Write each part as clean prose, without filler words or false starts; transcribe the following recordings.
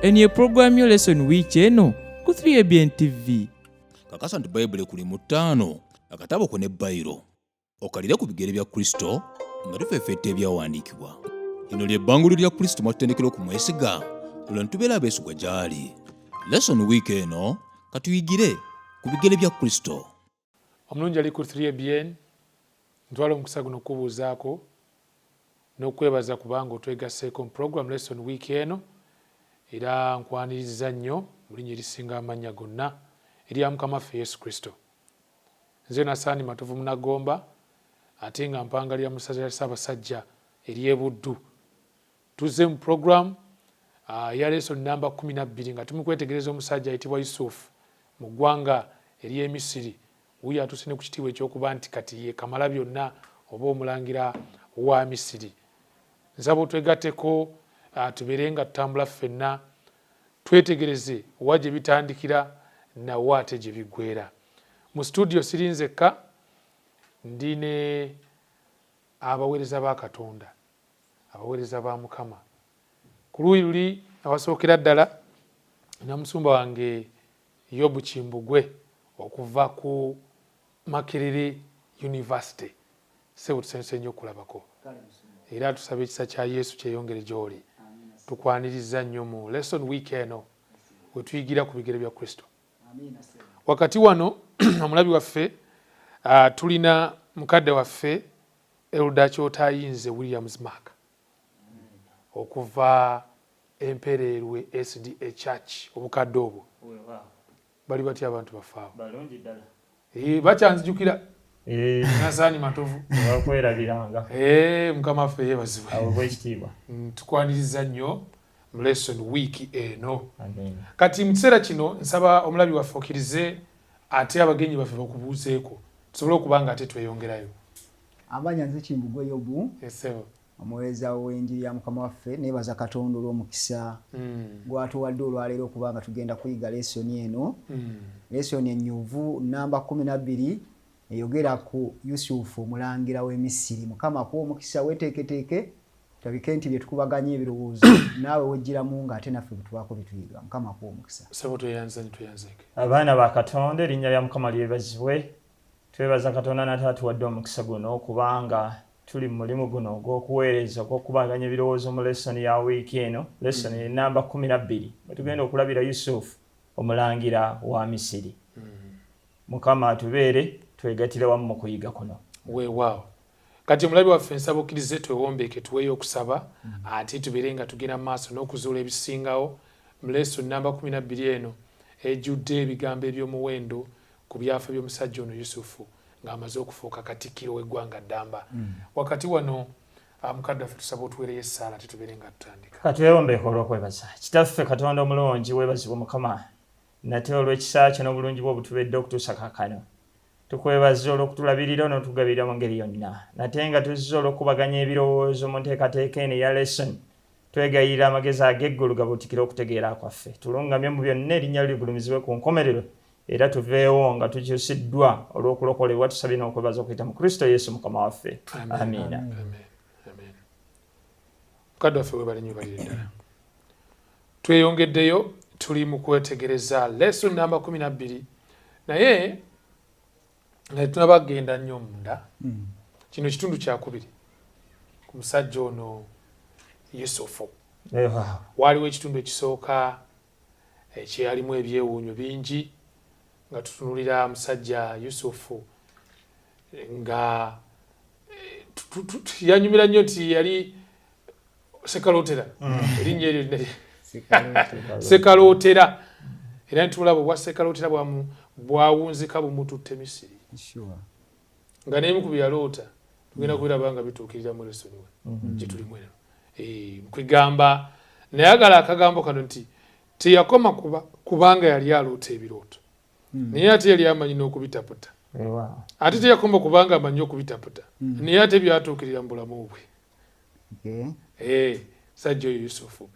eno ye pulogulaamu yo Lesson Wiiki eno ku 3ABN TV. Kakasa nti Bayibuli kuli mu 5 akatabo ko ne Bayiro okalire ku bigere bya Kristo nga tufeefetta ebyawandiikibwa. Lino ly'ebbanguliro lya Kristo mwatutendekera okumwesiga olwo ntubeera abeesigwa gy'ali. Lesson Wiiki eno katuyigire ku bigere bya Kristo. Omulungi ali ku 3ABN ntwala omukisa guno okubuuzaako n'okwebaza kubanga otwegasseeko mu program Lesson Wiiki eno era nkwaniriza nnyo mu linnya erisinga amannya gonna erya Mukama waffe Yesu Kristo. Nze Nasaani Matovu Munagomba ate nga mpangalira mu ssaza lya Ssaabasajja ery'e Buddu. Tuzze mu program ya lesson namba 12 nga tumukwetegereza omusajja ayitibwa Yusufu mu ggwanga ery'e Misiri. Wuyo atuuse ne ku kitiibwa ekyokuba nti kati ye Kamalabyonna oba Omulangira wa Misiri. Nsaba otwegatteko tubeere nga tutambula ffenna twetegereze wa gye bitandikira nawa ate gye biggweera. Mu studio siri nzekka, ndi ne abaweereza ba Katonda, abaweereza ba Mukama. Ku luuyi luli awasookera ddala na musumba wange Yobu Kimbugwe okuva ku Makerere University. Sebo tusense nnyo okulabako. Era tusaba ekisa kya Yesu kyeyongere gy'oli. Tukwaniriza nnyo mu Lesson Wiiki eno we tuyigira ku bigere bya Kristo. Wakati wano omulabi waffe tulina mukadde waffe Elda Kyotayinze Williams Mark okuva Empererwe SDA Church obukadde obwo. Bali batya abantu bafaawo? Balungi ddala. Bakyanzijukira Nasaani Matovu. Bakwerabiranga. Mukama waffe yeebazibwe. Awo bwekitiibwa. Tukwaniriza nnyo mu Lesson Wiiki eno. Amen. Kati mu kiseera kino nsaba omulabi waffe okkirize ate abagenyi baffe bakubuuzeeko tusobole okuba nga ate tweyongerayo. Amanya nze Kimbugwe Yobu. Esebo. Omuweereza w'enjiri ya Mukama waffe neebaza Katonda olw'omukisa gw'atuwadde olwaleero okuba nga tugenda kuyiga lesoni eno. Lesoni ennyuvu namba 12 eyogera ku Yusufu Omulangira w'e Misiri. Mukama akuwa omukisa weeteeketeeke tabike nti bye tukubaganya ebirowoozo naawe wejjiramu ng'ate naffe bitubaako bituyiga. Mukama akuwa omukisa. Sebo tweyanzeeke. Abaana ba Katonda erinnya lya Mukama lyebazibwe. Twebaza Katonda n'ataatuwadde omukisa guno kubanga tuli mu mulimu guno ogw'okuweereza ogw'okubaganya ebirowoozo mu lesoni ya wiiki eno. Lesoni namba 12 tugenda okulabira Yusufu Omulangira wa Misiri. Mukama atubeere twegatire wamu mu kuyiga kuno. Weewaawo. Kati omulabi waffe nsaba okkirize twewombeeke tuweeyo okusaba ate tubeere nga tugenda mu maaso n'okuzuula ebisingawo mu lesoni namba 12 eno ejjudde ebigambo eby'omuwendo ku byafa by'omusajja ono Yusufu ng'amaze okufuuka katikkiro w'eggwanga ddamba. Wakati wano mukadde waffe tusaba otuweereyo essaala tetubeere nga tutandika. Katwewombeeko olw'okwebaza. Kitaffe Katonda omulungi weebazibwe Mukama nate olw'ekisa kyo n'obulungi bwo butubedde okutuusa kaakano. Tukwebaza olw'okutulabirira n'otugabirira mu ngeri yonna. Nate nga tuzze olw'okubaganya ebirowoozo mu nteekateeka eno eya lesson. Twegayirira amagezi ag'eggulu gabuutikire okutegeera kwaffe. Tulungamye mu byonna erinnya lyo ligulumizibwe ku nkomerero. Era tuveewo nga tukyusiddwa olw'okulokolebwa tusabye n'okwebaza okuyita mu Kristo Yesu Mukama waffe. Amiina. Mukadde waffe weebale nnyo balire ddala. Tweyongeddeyo tuli mu kwetegereza lesson namba 12 naye nga tunabagenda nnyo munda. Kino kitundu kyakubiri ku musajja ono Yusufu. Waaliwo ekitundu ekisooka ekyalimu ebyewuunyo bingi nga tutunulira musajja Yusufu nga yanyumira nnyo nti yali sekalootera. Erinnya eryo sekalootera. Era ntulaba obwa sekalootera bwawunzika bumututte Misiri. Nga n'emu ku byaloota tugenda kubiraba nga bituukirira mu lesoni gye tulimu eno. Kwegamba nayagala akagambo kano nti teyakoma kubanga yali aloota ebirooto. Naye ate yali amanyi n'okubitaputa. Ate teyakoma kubanga amanyi okubitaputa. Naye ate byatuukirira mu bulamu bwe. Sajja oyo Yusufu.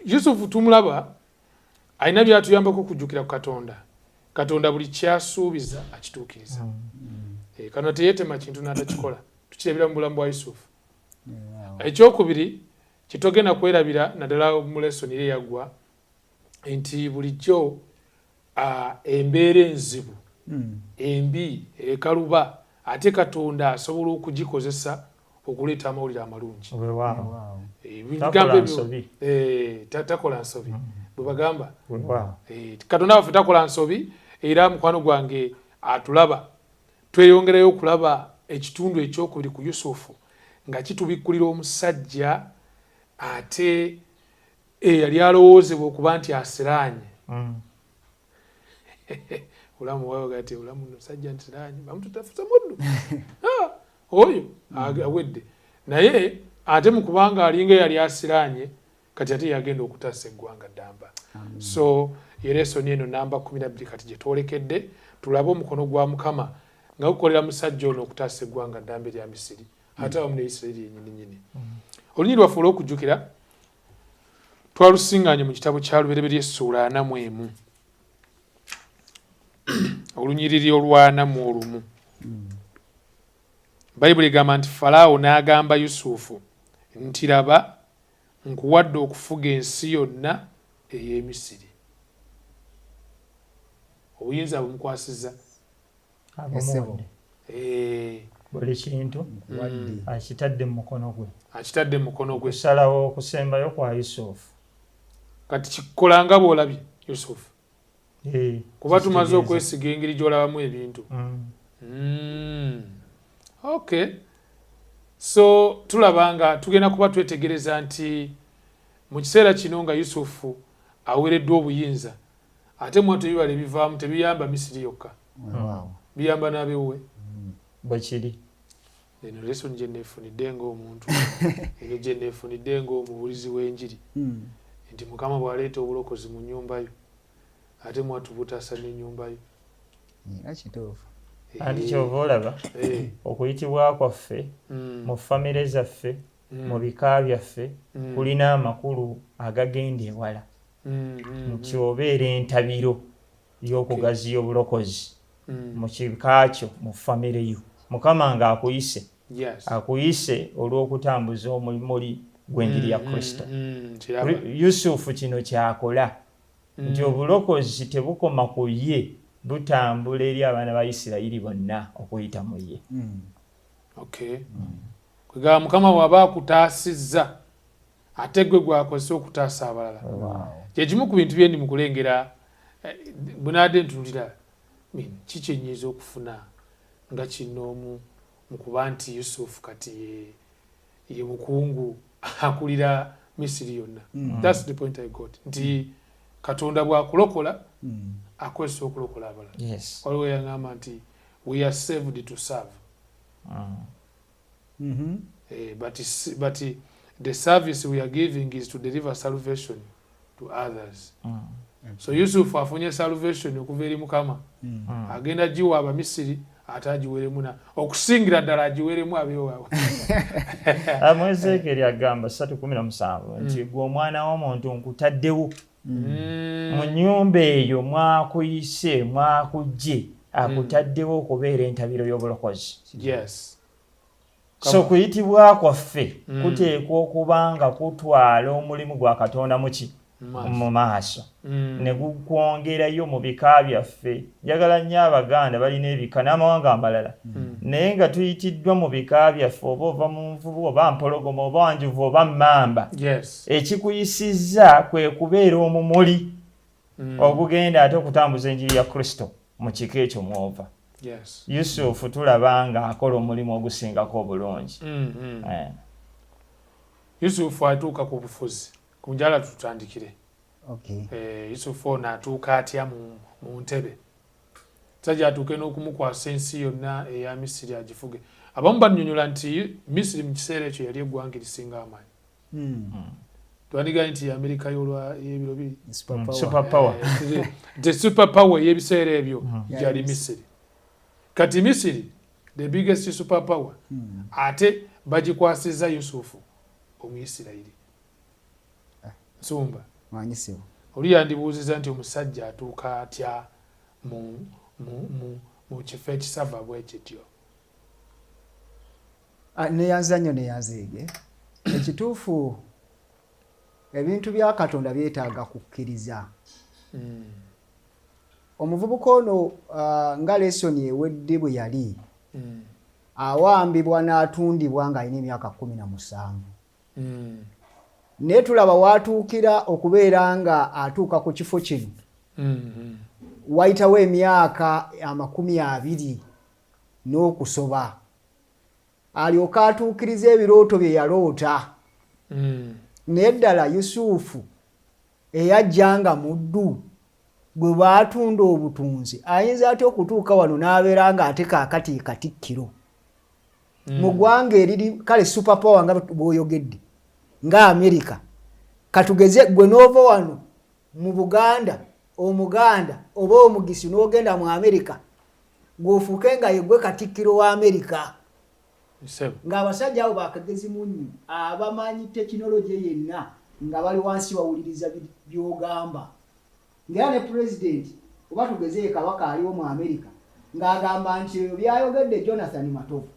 Yusufu tumulaba alina byatuyambako okujjukira ku Katonda. Katonda buli kyasuubiza akituukiriza. Kano teyeetema kintu n'atakikola. Tukirabira mu bulamu bwa Yusufu. Ekyokubiri kitogenda kwerabira naddala mu lesoni ye yaggwa nti bulijjo embeera enzibu embi ekaluba ate Katonda asobola okugikozesa okuleeta amawulire amalungi. Takola nsobi bwe bagamba Katonda waffe takola nsobi. Era mukwano gwange atulaba tweyongerayo okulaba ekitundu ekyokubiri ku Yusufu nga kitubikkulira omusajja ate yali alowoozebwa okuba nti asiraanye. Ulamu wayogate ulamu musajja ntiranye bamututafuza muddu oyo awedde naye ate mukubanga alinga yali asiranye kati ate yagenda okutasa eggwanga ddamba. So Leesoni eno namba 12 kati gye twolekedde tulabe omukono gwa Mukama nga gukolera musajja ono okutasa eggwanga ddamba erya Misiri ate awamu ne Isirayiri yennyini. Olunyi lwaffe olw'okujjukira twalusiŋŋaanye mu kitabo kya Lubereberye essuula 41 olunyiriri olwa 41. Bayibuli egamba nti Falaawo n'agamba Yusufu nti laba nkuwadde okufuga ensi yonna ey'e Misiri. Obuyinza bumukwasizza buli kintu akitadde mu mukono gwe. Kusalawo okusembayo kwa Yusufu kati kikolanga bw'olabye Yusufu kuba tumaze okwesiga engeri gy'olabamu ebintu. Okay, so tulabanga tugenda kuba twetegereza nti mu kiseera kino nga Yusufu awereddwa obuyinza ate mwate bibala ebivaamu tebiyamba Misiri yokka, biyamba n'abewe bwekiri. Eno Leesoni gye neefunidde ng'omuntu eno gye neefunidde ng'omubulizi w'enjiri nti Mukama bw'aleeta obulokozi mu nnyumba yo ate mwatu butasa n'ennyumba yo. Anti kyova olaba okuyitibwa kwaffe mu famire zaffe mu bika byaffe kulina amakulu agagenda ewala nti obeera entabiro y'okugaziya obulokozi mu kika kyo mu famire yo. Mukama ng'akuyise akuyise olw'okutambuza omuli gw'enjiri ya Kristo. Yusufu kino kyakola nti obulokozi tebukoma ku ye, butambula eri abaana ba Isirayiri bonna okuyita mu ye. Kwegamba Mukama bw'aba akutaasizza ate gwe gwakozesa okutaasa abalala. Kyekimu ku bintu byendi mu kulengera bunaadde ntunulira kikyenyiza okufuna nga kinoomu mu kuba nti Yusufu kati ye mukungu akulira Misiri yonna. That's the point I got. Nti Katonda bw'akulokola akozesa okulokola abalala. Waliwo yagamba nti we are saved to serve. But the service we are giving is to deliver salvation to others. So Yusufu afunye salvation okuva eri Mukama agenda giwa Abamisiri ate agiweremu okusingira ddala agiweremu abeewaabwe. Amwezekeri agamba 3:17 nti gwe omwana w'omuntu nkutaddewo mu nnyumba eyo mwakuyise mwakujje akutaddewo okubeera entabiro y'obulokozi. So kuyitibwa kwaffe kuteekwa okuba nga kutwala omulimu gwa Katonda mu maaso ne gukwongerayo mu bika byaffe. Njagala nnyo Abaganda balina ebika n'amawanga amalala naye nga tuyitiddwa mu bika byaffe oba ova mu nvubu oba mpologoma oba njuvu oba mmamba, ekikuyisizza kwe kubeera omumuli ogugenda ate okutambuza enjiri ya Kristo mu kika ekyo mwova. Yusufu tulaba nga akola omulimu ogusingako obulungi. Yusufu atuuka ku bufuzi ku njala tutandikire. Yusufu ono atuuka atya mu ntebe sajja atuuke n'okumukwasa ensi yonna eya Misiri agifuge. Abamu bannyonnyola nti Misiri mu kiseera ekyo yali eggwanga erisinga amaanyi. Twandiga nti Amerika y'ebiro biri the super power y'ebiseera ebyo gyali Misiri. Kati Misiri the biggest super power ate bagikwasizza Yusufu Omuyisirayiri. Nsumba oli yandibuuziza nti omusajja atuuka atya mu kifo ekisava bwe kityo. Neyanza nnyo neyanzeege ekituufu ebintu bya Katonda byetaaga kukkiriza. omuvubuka ono nga Leesoni ewedde bwe yali awambibwa n'atundibwa ng'alina emyaka 17 naye tulaba watuukira okubeera nga atuuka ku kifo kino wayitawo emyaka 20 n'okusoba alyoka atuukiriza ebirooto bye yaloota naye ddala Yusufu eyajjanga muddu gwe baatunda obutunzi ayinza atya okutuuka wano n'abeera ng'ate kaakati katikkiro mu ggwanga eriri kale superpower nga bw'oyogedde nga America katugeze gwe n'ova wano mu Buganda Omuganda oba omugisi n'ogenda mu America gw'ofuuke nga yegwe katikkiro wa America ng'abasajja abo bakagezi munyu abamanyi tekinologiya yenna nga bali wansi bawuliriza by'ogamba ng'era ne president oba tugeze kabaka aliwo mu America ng'agamba nti ebyo byayogedde Jonathan Matovu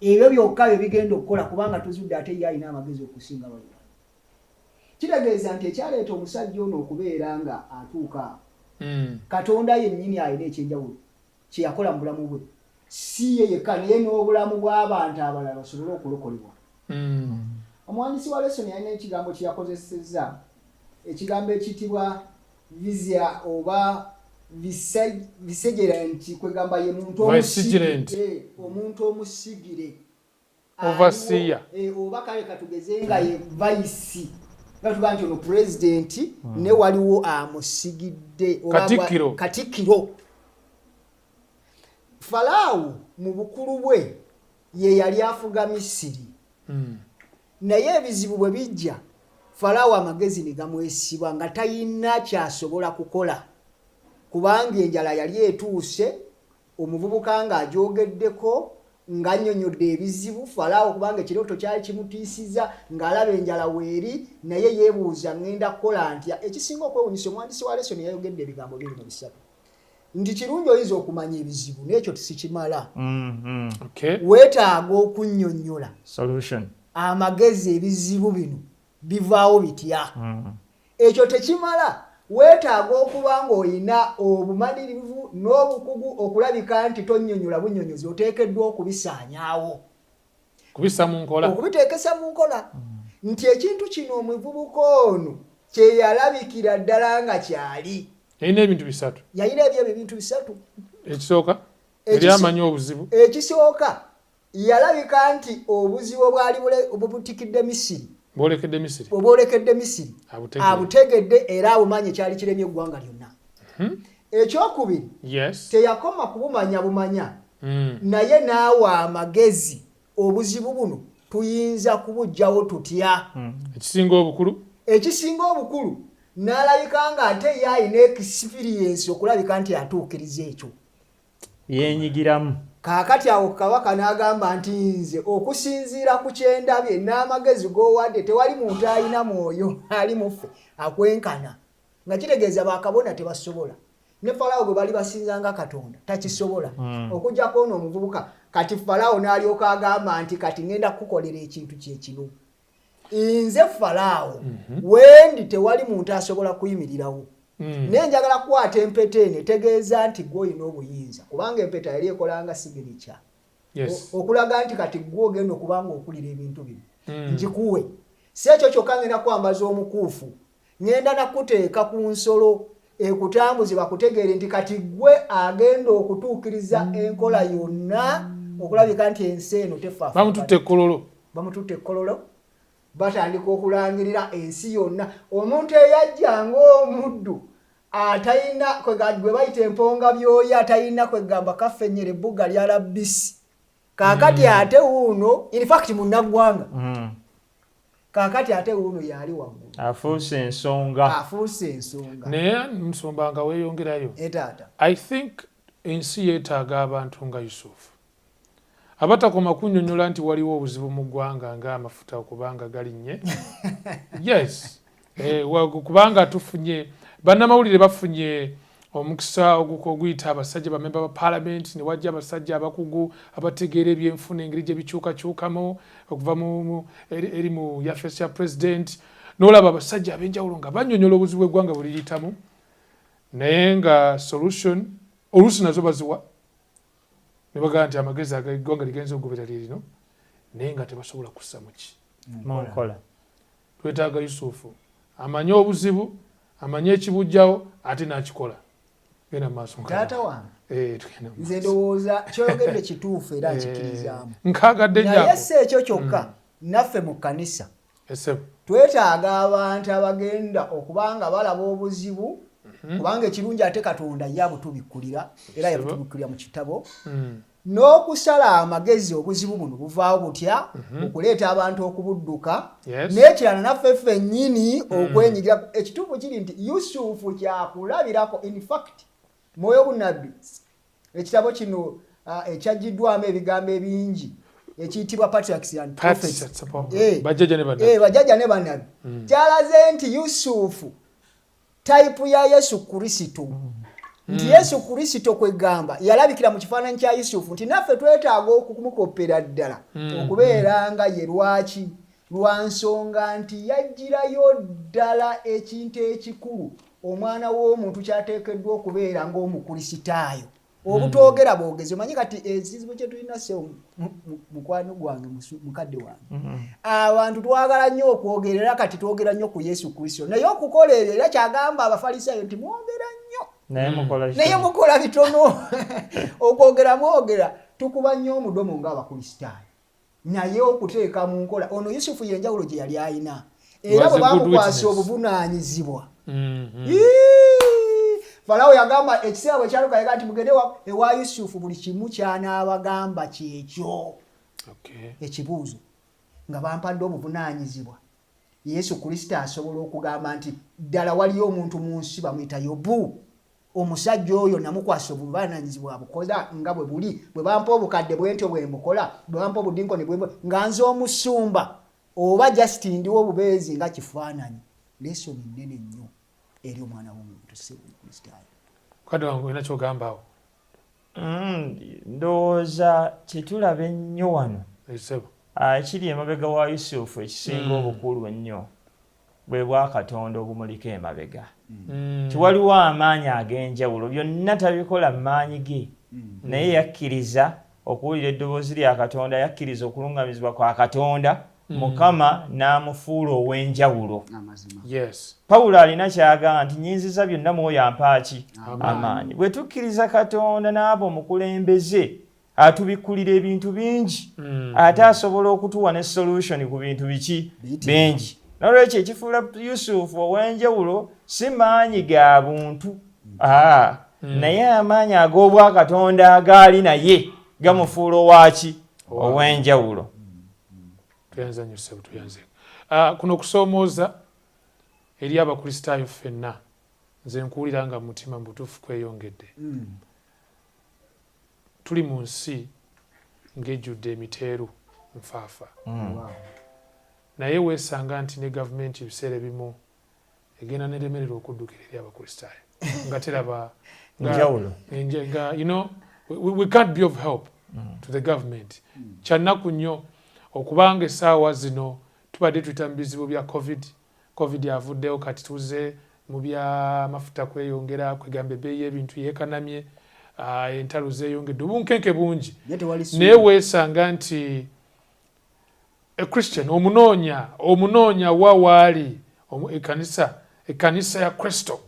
ebyo byokka bye bigenda okukola kubanga tuzudde ate ye alina amagezi okusinga bali kitegeeza nti ekyaleeta omusajja ono okubeera nga atuuka Katonda yennyini alina ekyenjawulo kye yakola mu bulamu bwe si ye yekka naye n'obulamu bw'abantu abalala basobole okulokolebwa. Omuwandiisi wa Leesoni alina ekigambo kye yakozesezza ekigambo ekiyitibwa vizia oba vigilant kwegamba ye muntu omusigire overseer oba kale katugeze nga ye vice nga nti ono president ne waliwo amusigidde Katikkiro. Falaawo mu bukulu bwe ye yali afuga Misiri naye ebizibu bwe bijja Falaawo amagezi ne gamwesibwa nga tayina kyasobola kukola kubanga enjala yali etuuse omuvubuka ng'agyogeddeko ng'annyonnyodde ebizibu Falaawo kubanga ekirooto kyali kimutiisizza ng'alaba enjala weeri naye yeebuuza ngenda kukola ntya. Ekisinga okwewuunyisa omuwandiisi wa Leesoni yayogedde ebigambo 23 nti kirungi oyinza okumanya ebizibu n'ekyo tisikimala weetaaga okunnyonnyola amagezi ebizibu bino bivaawo bitya ekyo tekimala weetaaga okuba ng'olina obumalirivu n'obukugu okulabika nti tonnyonnyola bunnyonnyozi oteekeddwa okubisaanyaawo okubiteekesa mu nkola nti ekintu kino omuvubuka ono kye yalabikira ddala nga kyali yalina ebintu bisatu ekisooka yali amanyi obuzibu ekisooka yalabika nti obuzibu obwabutikidde Misiri obwolekedde Misiri abutegedde era abumanyi ekyali kiremye eggwanga lyonna. Ekyokubiri teyakoma kubumanya naye naawe amagezi obuzibu buno tuyinza kubugjawo tutya. Ekisinga obukulu n'alabika nga ate ye alina experience okulabika nti atuukiriza ekyo yenyigiramu. Kaakati awo kabaka n'agamba nti nze okusinziira ku kyendabye n'amagezi g'owadde tewali muntu alina mwoyo ali muffe akwenkana nga kitegeeza bakabona tebasobola ne Falaawo gwe bali basinzanga Katonda takisobola okujjako ono omuvubuka kati Falaawo n'alyoka agamba nti kati ngenda kukukolera ekintu kyekino nze Falaawo wendi tewali muntu asobola kuyimirirawo naye njagala kukwata empeta eno etegeeza nti gwe olina obuyinza kubanga empeta yali ekolanga sigirica okulaga nti kati gwe ogenda okubanga okulira ebintu bino nkikuwe si ekyo kyokka ngenda kwambaza omukuufu ngenda nakuteeka ku nsolo ekutambuze bakutegeere nti kati gwe agenda okutuukiriza enkola yonna okulabika nti ensi eno tefaafa bamututte ekkololo batandika okulangirira ensi yonna omuntu eyajja ng'omuddu atayina gwe bayita emponga byoya atayina kwegamba kaffenyera ebbuga lyala bbisi kaakati ate wuuno in fact munnaggwanga kaakati ate wuuno yali waggulu afuuse ensonga naye nsumba nga weeyongerayo I think ensi yeetaaga abantu nga Yusufu abatakoma kunnyonnyola nti waliwo obuzibu mu ggwanga ng'amafuta okubanga galinnye kubanga tufunye bannamawulire bafunye omukisa oguyita abasajja bamemba ba paalamenti ne wajja abasajja abakugu abategeera ebyenfuna engeri gye bikyukakyukamu okuva eri mu yafeesi ya pulezidenti n'olaba abasajja ab'enjawulo nga bannyonnyola obuzibu bw'eggwanga bwe liyitamu naye nga solution oluusi nazo baziwa ne bagamba nti amagezi ag'eggwanga ligenza okugobera lirino naye nga tebasobola kussa muki munkola. twetaaga Yusufu amanye obuzibu amanye ekibujjawo ate n'akikola. Genda mu maaso taata wange tugenda mu nze ndowooza kyoyogedde kituufu era nkikirizaamu nkaagadde naye si ekyo kyokka naffe mu kkanisa twetaaga abantu abagenda okubanga balaba obuzibu kubanga ekirungi ate Katonda ye abutubikkulira era yabutubikkulira mu kitabo n'okusala amagezi obuzibu buno buvaawo butya okuleeta abantu okubudduka n'ekirala naffe ffennyini okwenyigira. Ekituufu kiri nti Yusufu kyakulabirako. In fact mwoyo bunabbi ekitabo kino ekyaggiddwamu ebigambo ebingi ekiyitibwa Patriarchs and Prophets bajjajja ne bannabbi kyalaze nti Yusufu tayipu ya Yesu Kristo nti Yesu Kristo kwegamba yalabikira mu kifaananyi kya Yusufu nti naffe twetaaga okumukopera ddala okubeera nga ye lwaki lwa nsonga nti yagirayo ddala ekintu ekikulu omwana w'omuntu kyateekeddwa okubeera ng'omukristaayo. Obutwogera bwogezi omanyi kati ekizibu kye tulina se mukwano gwange mukadde wange abantu twagala nnyo okwogerera kati twogera nnyo ku Yesu Kristo naye okukola ebyo era kyagamba Abafalisaayo nti mwogera nnyo naye mukola bitono. Okwogera mwogera tukuba nnyo omudomo ng'Abakristaayo naye okuteeka mu nkola ono Yusufu yenjawulo gye yali ayina era bwe bamukwasa obuvunaanyizibwa. Falawo yagamba ekiseera bwe kyaluka yagamba nti mugende ewa Yusufu buli kimu ky'anaabagamba kyekyo. Ekibuuzo nga bampadde obuvunaanyizibwa Yesu Kristo asobola okugamba nti ddala waliyo omuntu mu nsi bamuyita Yobu omusajja oyo namukwasa obuvunaanyizibwa bukola nga bwe buli bwe bampa obukadde bwentyo bwe mbukola bwe bampa obudinkoni bwe nga nze omusumba oba just ndiwo obubeezi nga kifaananyi. Lesoni nnene nnyo eri omwana w'omuntu si Kristaayo. Kadde wange olina ky'ogambaawo? Ndowooza kyetulaba ennyo wano ekiri emabega wa Yusufu ekisinga obukulu ennyo bwe bwa Katonda obumuliko emabega. Tiwaliwo amaanyi ag'enjawulo byonna tabikola mu maanyi ge naye yakkiriza okuwulira eddoboozi lya Katonda yakkiriza okulungamizibwa kwa Katonda Mukama n'amufuula ow'enjawulo. Pawulo alina kyagamba nti nyinziza byonna mwoyo ampaaki amaanyi. Bwe tukkiriza Katonda n'aba omukulembeze atubikkulira ebintu bingi ate asobola okutuwa ne solution ku bintu biki bingi. Nolwekyo ekifuula Yusufu ow'enjawulo si maanyi ga buntu naye amaanyi ag'obwakatonda agaali naye gamufuula owaki ow'enjawulo. Tuyanza nnyo ssebo tuyanze. Kuno okusoomooza eri Abakristaayo ffenna nze nkuwulira nga mu mutima mu butuufu kweyongedde. Tuli mu nsi ng'ejjudde emiteeru nfaafa. Naye weesanga nti ne gavumenti ebiseera ebimu egenda neremerera okuddukira eri Abakristaayo nga teraba njawulo. You know, we can't be of help to the government. Kyannaku nnyo okubanga essaawa zino tubadde tuyita mu bizibu bya covid avuddewo kati tuze mu byamafuta kweyongera kwegamba ebbeeyi y'ebintu yeekanamye entalo zeeyongedde obunkenke bungi naye weesanga nti Christian omunoonya wa waali ekkanisa ya Kristo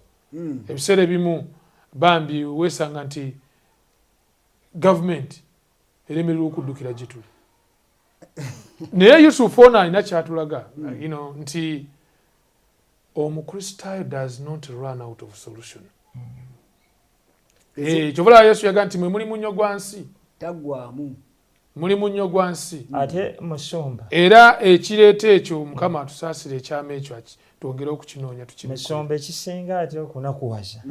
ebiseera ebimu bambi weesanga nti gavumenti eremerera okuddukira gye tuli. Naye Yusufu ono alina kyatulaga nti omukristaayo does not run out of solution. Kyobula Yesu yaga nti mwe muli munnyo gwa nsi taggwaamu muli munnyo gwa nsi ate musumba era ekireeta ekyo Mukama atusaasira ekyama ekyo twongere okukinoonya musumba ekisinga ate okunakuwaza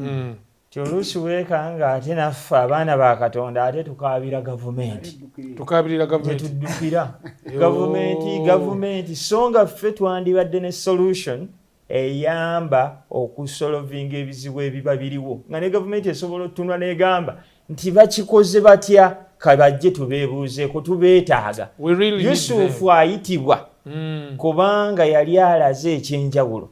ti oluusi weekanga ate naffe abaana ba Katonda ate tukaabira gavumenti tuddukira gavumenti so nga ffe twandibadde ne solution eyamba okusolovinga ebizibu ebiba biriwo nga ne gavumenti esobola otunula n'egamba nti bakikoze batya kabajje tubeebuuzeeko tubeetaaga. Yusufu ayitibwa kubanga yali alaze ekyenjawulo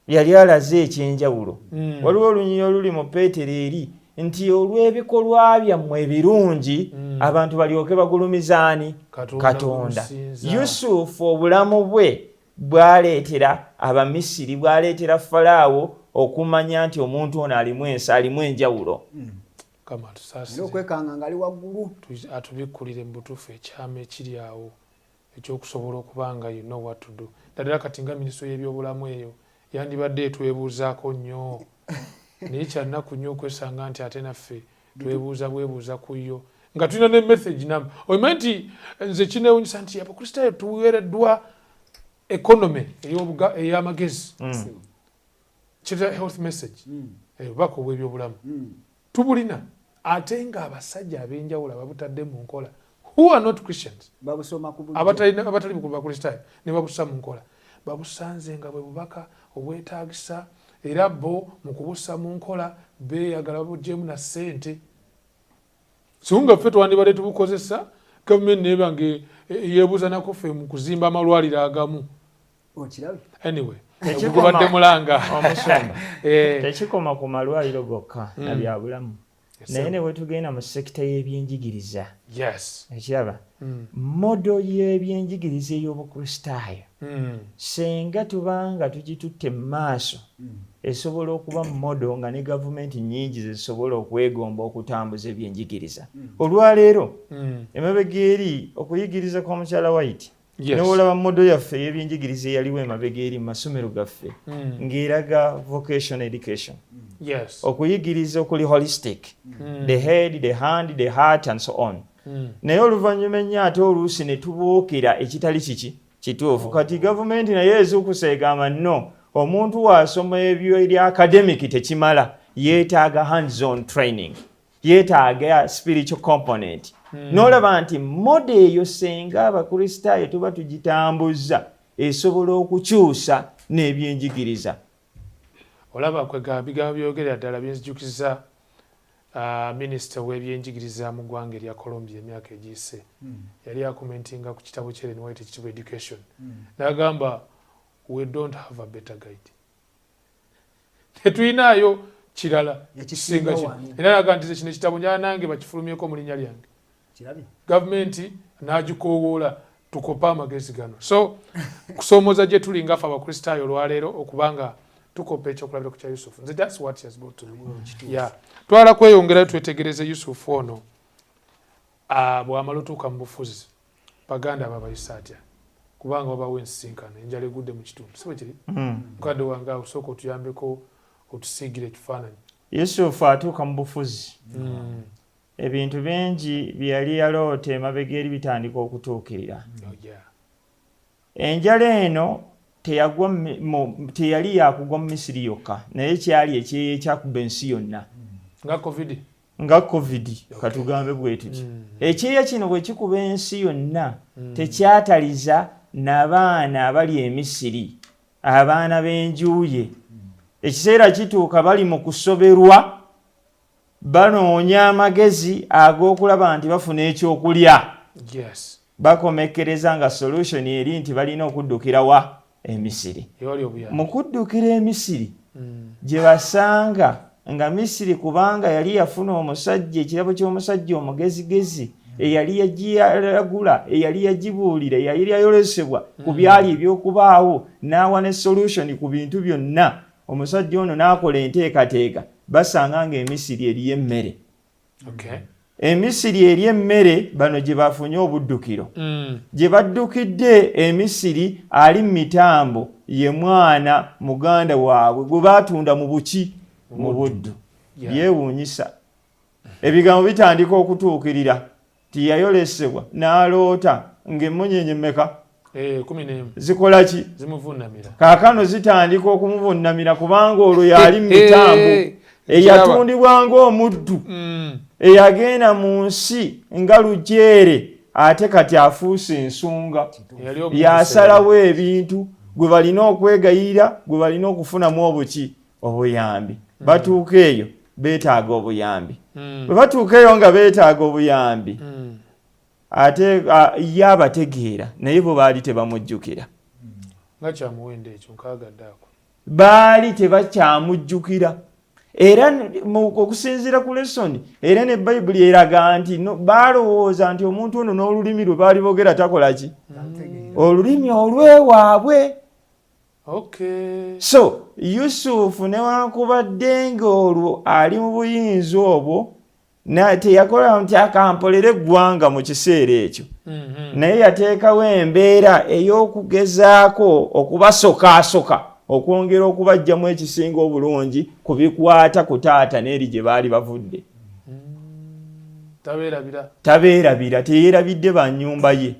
yali alaze ekyenjawulo. Waliwo olunyinyi oluli mu Peetero eri nti olw'ebikolwa byammwe ebirungi abantu balyoke bagulumizaani Katonda. Yusufu obulamu bwe bwaleetera Abamisiri, bwaleetera Falaawo okumanya nti omuntu ono alimu ensi, alimu enjawulo. Okwekanga ngali waggulu atubikkulire mu butuufu ekyama ekiri awo ekyokusobola okubanga you know what to do. Ddala kati nga minisitule y'ebyobulamu eyo yandibadde etwebuuzaako nnyo naye kyannaku nnyo okwesanga nti ate naffe twebuuza bwebuuza ku yo nga tulina ne message number. Omanyi nti nze kineewunyisa nti Abakristaayo tuweereddwa economy ey'amagezi kireta health message obubaka obw'ebyobulamu tubulina ate nga abasajja ab'enjawulo ababutadde mu nkola who are not Christians abatali Bakristaayo ne babussa mu nkola babusanze nga bwe bubaka obwetaagisa era bo mu kubussa mu nkola beeyagala bugyemu na ssente so nga ffe twandibadde tubukozesa gavumenti neeba nga yeebuuza nako ffe mu kuzimba amalwaliro agamu. Anyway ogubadde mulanga omusumba tekikoma ku malwaliro gokka na byabulamu naye ne bwe tugenda mu sekita y'ebyenjigiriza ekiraba modo y'ebyenjigiriza ey'Obukristaayo senga tubanga tugitutte mu maaso esobola okuba modo nga ne gavumenti nnyingi zisobola okwegomba okutambuza ebyenjigiriza. Olwaleero emabega eri okuyigiriza kw'omukyala White n'olaba modo yaffe ey'ebyenjigiriza eyaliwo emabega eri mu masomero gaffe ng'eraga vocational education. Okuyigiriza okuli holistic, the head, the hand, the heart and so on. Naye oluvannyuma ennyo ate oluusi ne tubuukira ekitali kiki kituufu. Kati gavumenti naye ezuukusa egamba no, omuntu wasoma ebyo eri academic tekimala, yeetaaga hands-on training, yeetaaga spiritual component. N'olaba nti modo eyo senga Abakristaayo tuba tugitambuza esobola okukyusa n'ebyenjigiriza. Olaba kwega bigambo byogerera ddala byenzijjukiza minisita w'ebyenjigiriza mu ggwanga erya Colombia emyaka egiyise yali akomentinga ku kitabo kye Ellen White ekitibwa Education n'agamba we don't have a better guide. Tetuyinaayo kirala ekisinga kino era n'agamba nti kino ekitabo njala nange bakifulumyeko mu linnya lyange. Gavumenti n'agikoowoola tukopa amagezi gano. So kusoomoza gye tuli ngaffe Abakristaayo olwaleero okubanga tukopa ekyokulabira ku kya Yusufu. Nze that's what he has brought to me. Twala kweyongerayo twetegereze Yusufu ono bw'amala otuuka mu bufuzi baganda babayisa atya kubanga babawo ensisinkano enjala egudde mu kitundu si bwe kiri mukadde wange awo sooka otuyambeko otusiigire ekifaananyi. Yusufu atuuka mu bufuzi ebintu bingi bye yali yaloote emabega eri bitandika okutuukirira. Enjala eno teyali yakugwa mu Misiri yokka naye kyali ekyeyo ekyakuba ensi yonna nga covid katugambe bwe tuti. Ekyeya kino bwe kikuba ensi yonna tekyataliza n'abaana abali e Misiri, abaana b'enjuuye. Ekiseera kituuka bali mu kusoberwa banoonya amagezi ag'okulaba nti bafuna ekyokulya. Bakomekkereza nga solution eri nti balina okuddukira wa e Misiri. Mu kuddukira e Misiri gye basanga nga Misiri kubanga yali yafuna omusajja ekirabo ky'omusajja omugezigezi eyali yagiyalagula eyali yagibuulira eyali yayolesebwa ku byali ebyokubaawo n'awa ne solution ku bintu byonna. Omusajja ono n'akola enteekateeka basanga nga Emisiri eriyo emmere. Emisiri eri emmere bano gye bafunye obuddukiro. Gye baddukidde Emisiri ali mu mitambo ye mwana muganda waabwe gwe baatunda mu buki mu buddu. Yeewuunyisa. Ebigambo bitandika okutuukirira tiyayolesebwa n'aloota ng'emmunyenye mmeka 11 zikola ki zimuvunnamira. Kaakano zitandika okumuvunnamira kubanga olwo yali mu mitambo eyatundibwa ng'omuddu eyagenda mu nsi nga lujeere ate kati afuuse ensonga yasalawo ebintu gwe balina okwegayirira gwe balina okufunamu obuki obuyambi. Batuuka eyo beetaaga obuyambi. Bwe batuuka eyo nga beetaaga obuyambi ate ye abategeera naye bo baali tebamujjukira. Nga kyamuwendo ekyo nkaagadde ako baali tebakyamujjukira. Era okusinziira ku Leesoni, era ne Bayibuli eraga nti baalowooza nti omuntu ono n'olulimi lwe baali boogera takola ki? Olulimi olwewaabwe. So Yusufu newankubadde ng'olwo ali mu buyinza obwo, teyakola nti akampolera eggwanga mu kiseera ekyo, naye yateekawo embeera ey'okugezaako okubasokaasoka, okwongera okubajjamu ekisinga obulungi ku bikwata ku taata n'eri gye baali bavudde. Tabeerabira, teyeerabidde ba nnyumba ye,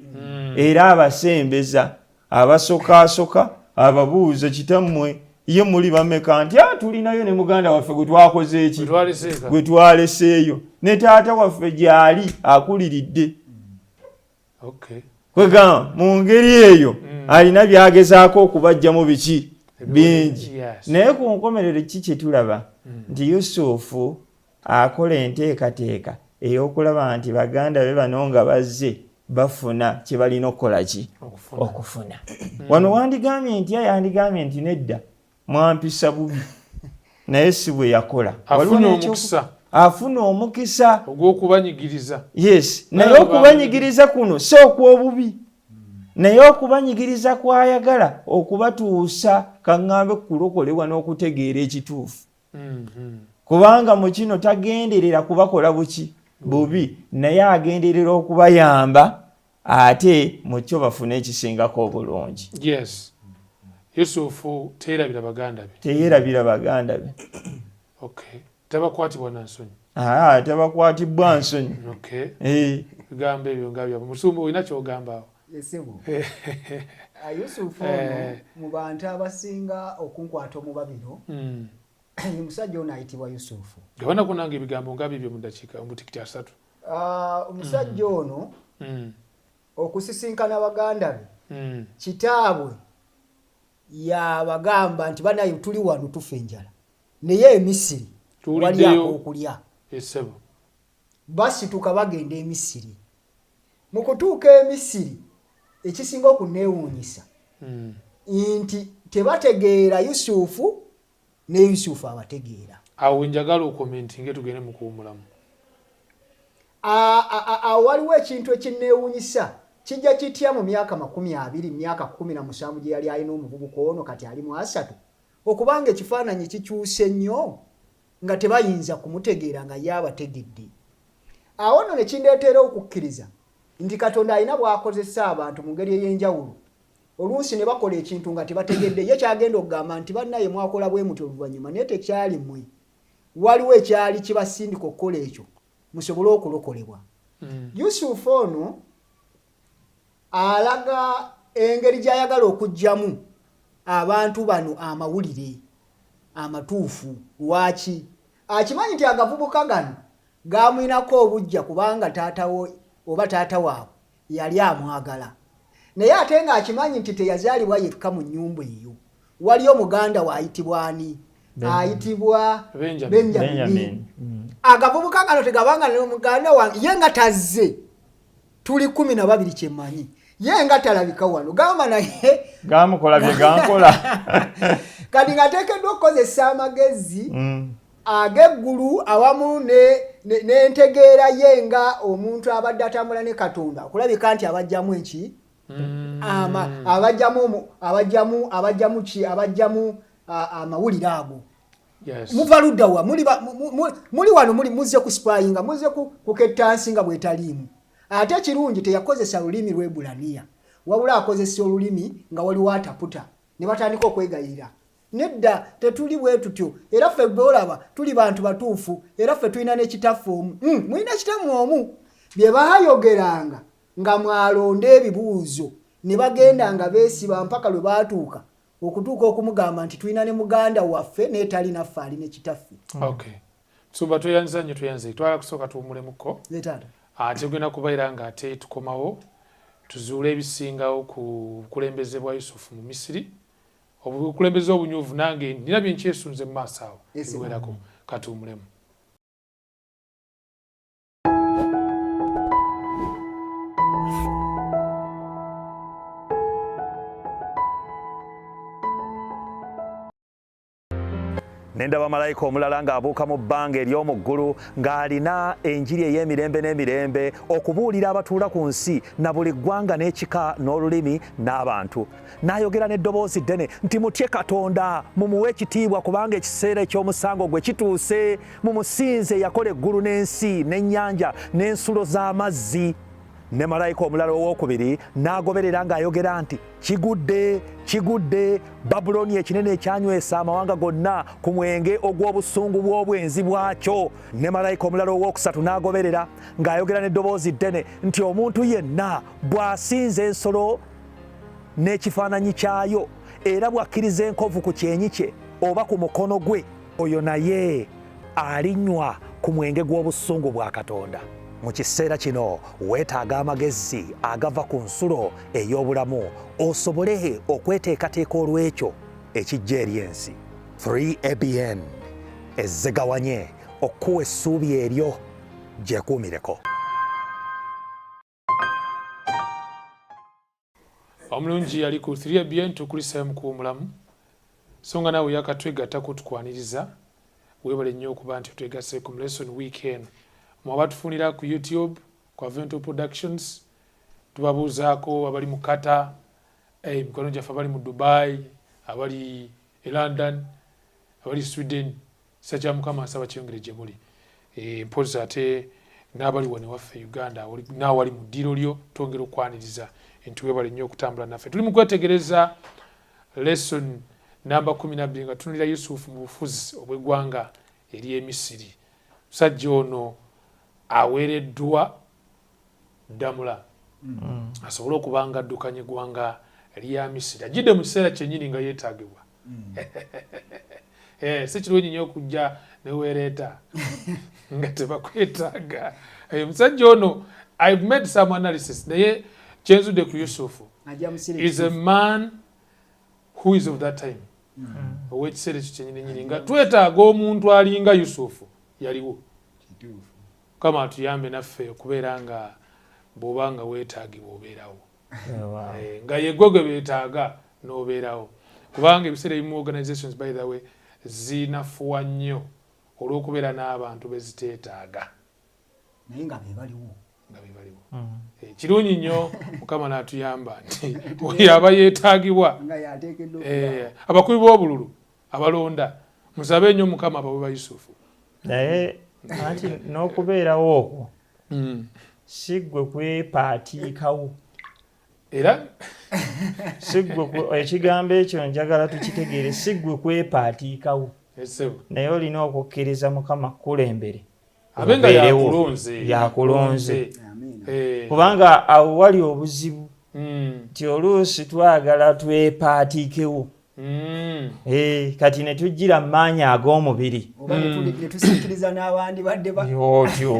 era abasembeza, abasokaasoka, ababuuza kitammwe ye muli bameka nti tulinayo ne muganda waffe gwe twakoze eki, gwe twaleseeyo, ne taata waffe gy'ali akuliridde. Kwegamba mu ngeri eyo alina byagezaako okubajjamu biki bingi. Naye ku nkomerero ki kye tulaba? Nti Yusufu akola enteekateeka ey'okulaba nti baganda be bano nga bazze bafuna kye balina okukola ki? Okufuna. Wano wandigambye nti yandigambye nti nedda mwampisa bubi, naye si bwe yakola. Afuna omukisa ogw'okubanyigiriza. Yes, naye okubanyigiriza kuno si okw'obubi, naye okubanyigiriza kwayagala okubatuusa kaŋŋambe kulokolebwa n'okutegeera ekituufu. Kubanga mu kino tagenderera kubakola buki bubi, naye agenderera okubayamba ate mu kyo bafune ekisingako obulungi. Yes. Yusufu teerabira baganda be. Teyeerabira baganda be. Okay. Tabakwatibwa na nsonyi. Tabakwatibwa nsonyi. Okay. Bigambo ebyo nga byabo. Musumba olina ky'ogamba awo. Yesebo. Yusufu mu bantu abasinga okunkwata omubabiro, omusajja ono ayitibwa Yusufu. Gabana kunanga ebigambo nga bibyo mu ddakiika mu tikiti 3. Omusajja ono okusisinkana baganda be, kitaabwe yabagamba nti banaye tuli wano tufa enjala, naye Misiri wali akokulya. Basituka bagenda e Misiri. Mu kutuuka e Misiri ekisinga okuneewuunyisa nti tebategeera Yusufu ne Yusufu abategeera. Awo njagala okomentinge tugende mu kuwumulamu. Waliwo ekintu ekinneewuunyisa kijja kitya mu myaka 20, myaka 17 gye yali alina omuvubuka ono kati ali mu 3, okubanga ekifaananyi kikyuse nnyo nga tebayinza kumutegeera nga ye abategedde. Awo nno ne kindeetera okukkiriza nti Katonda alina bw'akozesa abantu mu ngeri ey'enjawulo. Oluusi ne bakola ekintu nga tebategedde, ye kyagenda okugamba nti bannaye mwakola bwe mutyo oluvannyuma naye tekyali mmwe. Waliwo ekyali kibasindika okukola ekyo musobole okulokolebwa. Yusufu ono alaga engeri gy'ayagala okuggyamu abantu bano amawulire amatuufu. Lwaki? Akimanyi nti agavubuka gano gaamwinako obujja kubanga taatawo oba taata waabwe yali amwagala. Naye ate nga akimanyi nti teyazaalibwa yekka mu nnyumba eyo. Waliyo muganda waayitibwa ani? Ayitibwa Benjamin. Agavubuka gano tegabanga n'omuganda wange ye nga tazze. Tuli 12 kyemanyi. Ye nga talabika wano. Gamba naye gamukola bye gankola. Kati nga teekeddwa okukozesa amagezi ag'eggulu awamu n'entegeera ye nga omuntu abadde atambula ne Katonda. Okulabika nti abajjamu enki? Abajjamu amawulire ago. Muva ludda wa muli wano muzze ku spyinga, muzze ku kettansi nga bwetaliimu. Ate kirungi teyakozesa lulimi lw'Ebulaniya, wabula akozesa olulimi nga waliwo ataputa ne batandika okwegayirira. Nedda tetuli bwe tutyo, era ffe olaba tuli bantu batuufu, era ffe tulina n'ekitaffe omu. Mulina kitammwe omu. Bye baayogeranga nga mwalonda ebibuuzo ne bagenda nga beesiba mpaka lwe baatuuka okutuuka okumugamba nti tulina ne muganda waffe naye tali naffe ali ne kitaffe. Okay. Nsumba tweyanza nnyo tweyanze. Twala kusooka tuwumulemuko. Ate genda kubaira nga ate tukomawo tuzuule ebisingawo ku bukulembeze bwa Yusufu mu Misiri. Obukulembeze obunyuvu nange nina bye nkyesunze mu maaso awo. Ebiwerako katuwumulemu. Nendaba malayika omulala ng'abuuka mu bbanga ery'omu ggulu ng'alina enjiri ey'emirembe n'emirembe okubuulira abatuula ku nsi na buli ggwanga n'ekika n'olulimi n'abantu. N'ayogera n'eddoboozi ddene nti mutye Katonda, mumuwe ekitiibwa kubanga ekiseera eky'omusango gwe kituuse. Mumusinze yakola eggulu n'ensi n'ennyanja n'ensulo z'amazzi. Ne malayika omulala owookubiri n'agoberera ng'ayogera nti kigudde, kigudde, Babuloni ekinene ekyanywesa amawanga gonna ku mwenge ogw'obusungu bw'obwenzi bwakyo. Ne malayika omulala owookusatu n'agoberera ng'ayogera n'eddoboozi ddene nti omuntu yenna bw'asinza ensolo n'ekifaananyi kyayo era bw'akkiriza enkovu ku kyenyi kye oba ku mukono gwe, oyo naye alinywa ku mwenge gw'obusungu bwa Katonda. Mu kiseera kino weetaaga amagezi agava ku nsulo ey'obulamu osobole okweteekateeka olw'ekyo ekijja eri ensi. 3ABN ezzegawanye okuwa essuubi eryo gyekuumireko. Omulungi yali ku 3ABN tukulisayo ku omulamu so nga naawe yakatwegattako tukwaniriza weebale nnyo okuba nti twegaseeko mu lesson weekend mwaba tufunira ku YouTube kwa Vento Productions. Tubabuuzaako abali mu Qatar, mikono gyaffe abali mu Dubai, abali e London, abali Sweden, sakya Mukama asaba kyongere gye muli. Mpozi ate n'abali wano waffe Uganda n'awali mu ddiiro lyo twongera okwaniriza nti weebale nnyo okutambula naffe. Tuli mu kwetegereza lesson namba 12 nga tunulira Yusufu mu bufuzi obw'eggwanga eri Misiri. Musajja ono aweereddwa ddamula asobole okuba nga addukanya eggwanga lya Misiri. Ajidde mu kiseera kyennyini nga yeetaagibwa. Si kirungi nnyo okujja ne weereeta nga tebakwetaaga. Musajja ono, I've made some analysis naye kyenzudde ku Yusufu is a man who is of that time. Ow'ekiseera ekyo kyennyini nga twetaaga omuntu alinga Yusufu yaliwo. Kama atuyambe naffe okubeera nga bw'oba nga weetaagibwa obeerawo. Nga yegwe gwe beetaaga n'obeerawo. Kubanga ebiseera ebimu organizations by the way zinafuwa nnyo olw'okubeera n'abantu beziteetaaga. Naye nga beebaliwo. Kirungi nnyo Mukama n'atuyamba nti oyo aba yeetaagibwa. Abakubi b'obululu abalonda musabe nnyo Mukama abawe ba Yusufu. Naye anti n'okubeerawo okwo si ggwe kwepaatiikawo era ekigambo ekyo njagala tukitegeere, si ggwe kwepaatiikawo naye olina okukkiriza Mukama kulembere abe nga yakulonze. Kubanga awo wali obuzibu nti oluusi twagala twepaatiikewo kati ne tujjira mu maanyi ag'omubiri netusikiriza n'abandi badde otyo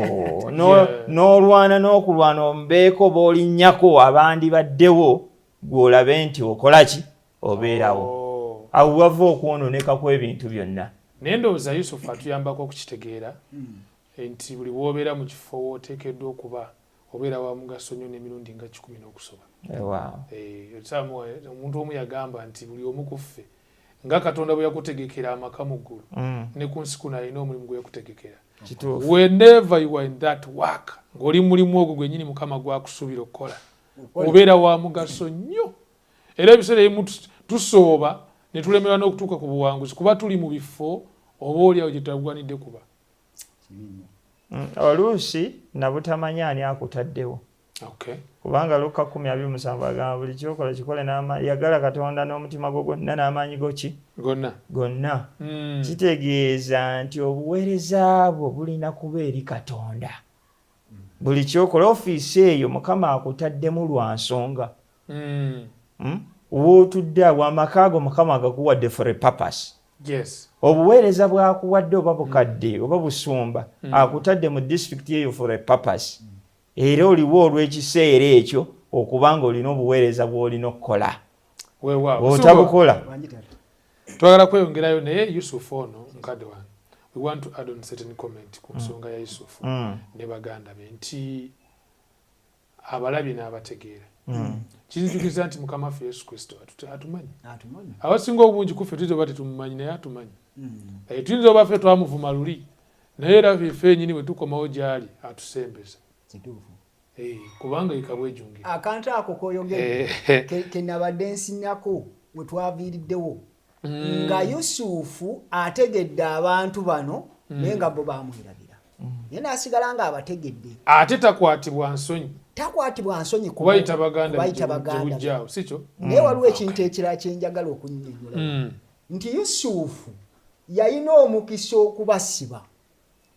n'olwana n'okulwana omubeeko b'olinnyako abandi baddewo gw'olabe nti okola ki obeerawo. Awo wava okwononeka kw'ebintu byonna. Naye ndowooza Yusufu atuyambako okukitegeera nti buli w'obeera mu kifo w'oteekeddwa okuba obeera wa mugaso nnyo n'emirundi nga 10 n'okusoba. Omuntu omu yagamba nti buli omu ku ffe nga Katonda bwe yakutegekera amaka mu ggulu ne ku nsi kuno alina omulimu gwe yakutegekera. Whenever you are in that work, ng'oli mulimu ogwo gwennyini Mukama gwakusuubira okukola, obeera wa mugaso nnyo. Era ebiseera ebimu tusooba ne tulemerwa n'okutuuka ku buwanguzi kuba tuli mu bifo oba oliawo gye tutagwanidde kuba. Oluusi nabutamanya ani akutaddewo. Kubanga Luka 10:27 agamba buli kyokola kikole n'amaanyi, yagala Katonda n'omutima gwo gwonna n'amaanyi go ki gonna. Kitegeeza nti obuweereza bwo bulina kuba eri Katonda. Buli kyokola ofiisi eyo Mukama akutaddemu lwa nsonga. Wootudde awo amaka ago Mukama agakuwadde for a purpose. Obuweereza bw'akuwadde oba bukadde oba busumba akutadde mu district eyo for a purpose. Era oliwo olw'ekiseera ekyo okubanga olina obuweereza bw'olina okukola. Otabukola. Twagala kweyongerayo naye Yusufu ono mukadde wange. We want to add on certain comment ku nsonga ya Yusufu ne baganda be nti abalabye n'abategeera. Kinzijukiriza nti Mukama waffe Yesu Kristo atumanyi. Abasinga obungi ku ffe tuzo bati tumumanyi naye atumanyi. tuyinza oba ffe twamuvuma luli naye era ffe nyini bwe tukomawo gy'ali atusembeza kubanga ikabwejungira akantu ako koyogedde kenabadde nsinako we twaviiriddewo nga Yusufu ategedde abantu bano naye nga bo bamwerabira naye n'asigala nga abategedde ate takwatibwa nsonyi kubayita baganda sikyo naye waliwo ekintu ekirala kyenjagala okunnyonnyola nti Yusufu yalina omukisa okubasiba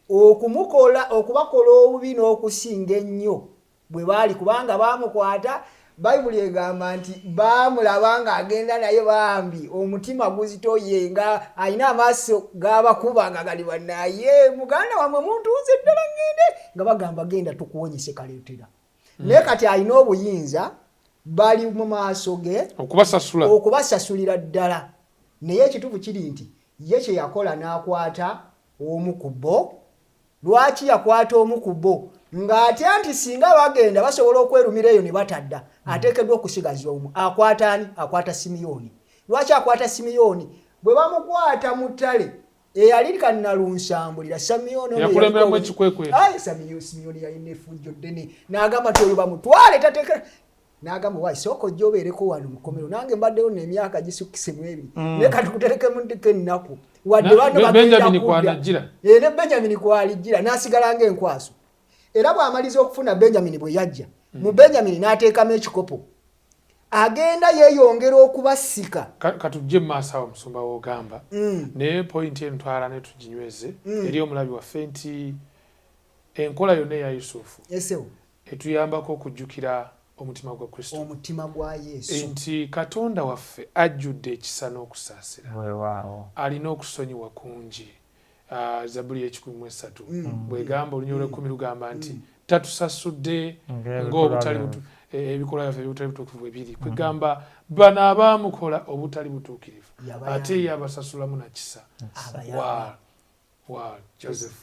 okubakola obubi n'okusinga ennyo bwe baali kubanga baamukwata bayibuli egamba nti baamulaba nga agenda naye bambi omutima guzitoye nga alina amaaso g'abakuba nga gali bannaye muganda wamwe muntuuze ddala ngende nga bagamba genda tukuwonyese kaleetera naye kati alina obuyinza bali mu maaso ge okubasasulira ddala naye ekituufu kiri nti ye kye yakola n'akwata omu ku bo. Lwaki yakwata omu ku bo ng'ate nti singa bagenda basobola okwerumira eyo ne batadda ateekeddwa okusigaza omu. Akwata ani? Akwata Simiyoni. Lwaki akwata Simiyoni? Bwe bamukwata mu ttale eyali kannalunsambulira Simiyoni yakulemberamu ekikwekwe. Simiyoni yalina effujjo ddene n'agamba nti oyo bamutwale tateekera n'agamba waayi sooka ojja obeereko wano mu kkomero nange mbaddeyo n'emyaka gisukisemu ebiri naye kati kuterekemu ndiko ennaku wadde bano Benjamini kwanajjira ne Benjamini kwalijjira n'asigala ng'enkwaso era bw'amaliza okufuna Benjamini bwe yajja mu Benjamini n'ateekamu ekikopo agenda yeeyongera okubasika. Katujje mu maaso awo musumba w'ogamba naye pointi eno twala ne tuginyweze eri omulabi waffe nti enkola yonna eya Yusufu etuyambako okujjukira omutima gwa Kristo, omutima gwa Yesu, nti Katonda waffe ajjudde ekisa n'okusaasira, alina okusonyiwa kungi. Zabuli 1:3 bwegamba olunyolo 10 lugamba nti tatusasudde ng'obutali ebikola byaffe ebitali butuukirivu ebiri, kwegamba bano abaamukola obutali butuukirivu ate ye abasasulamu na kisa. Joseph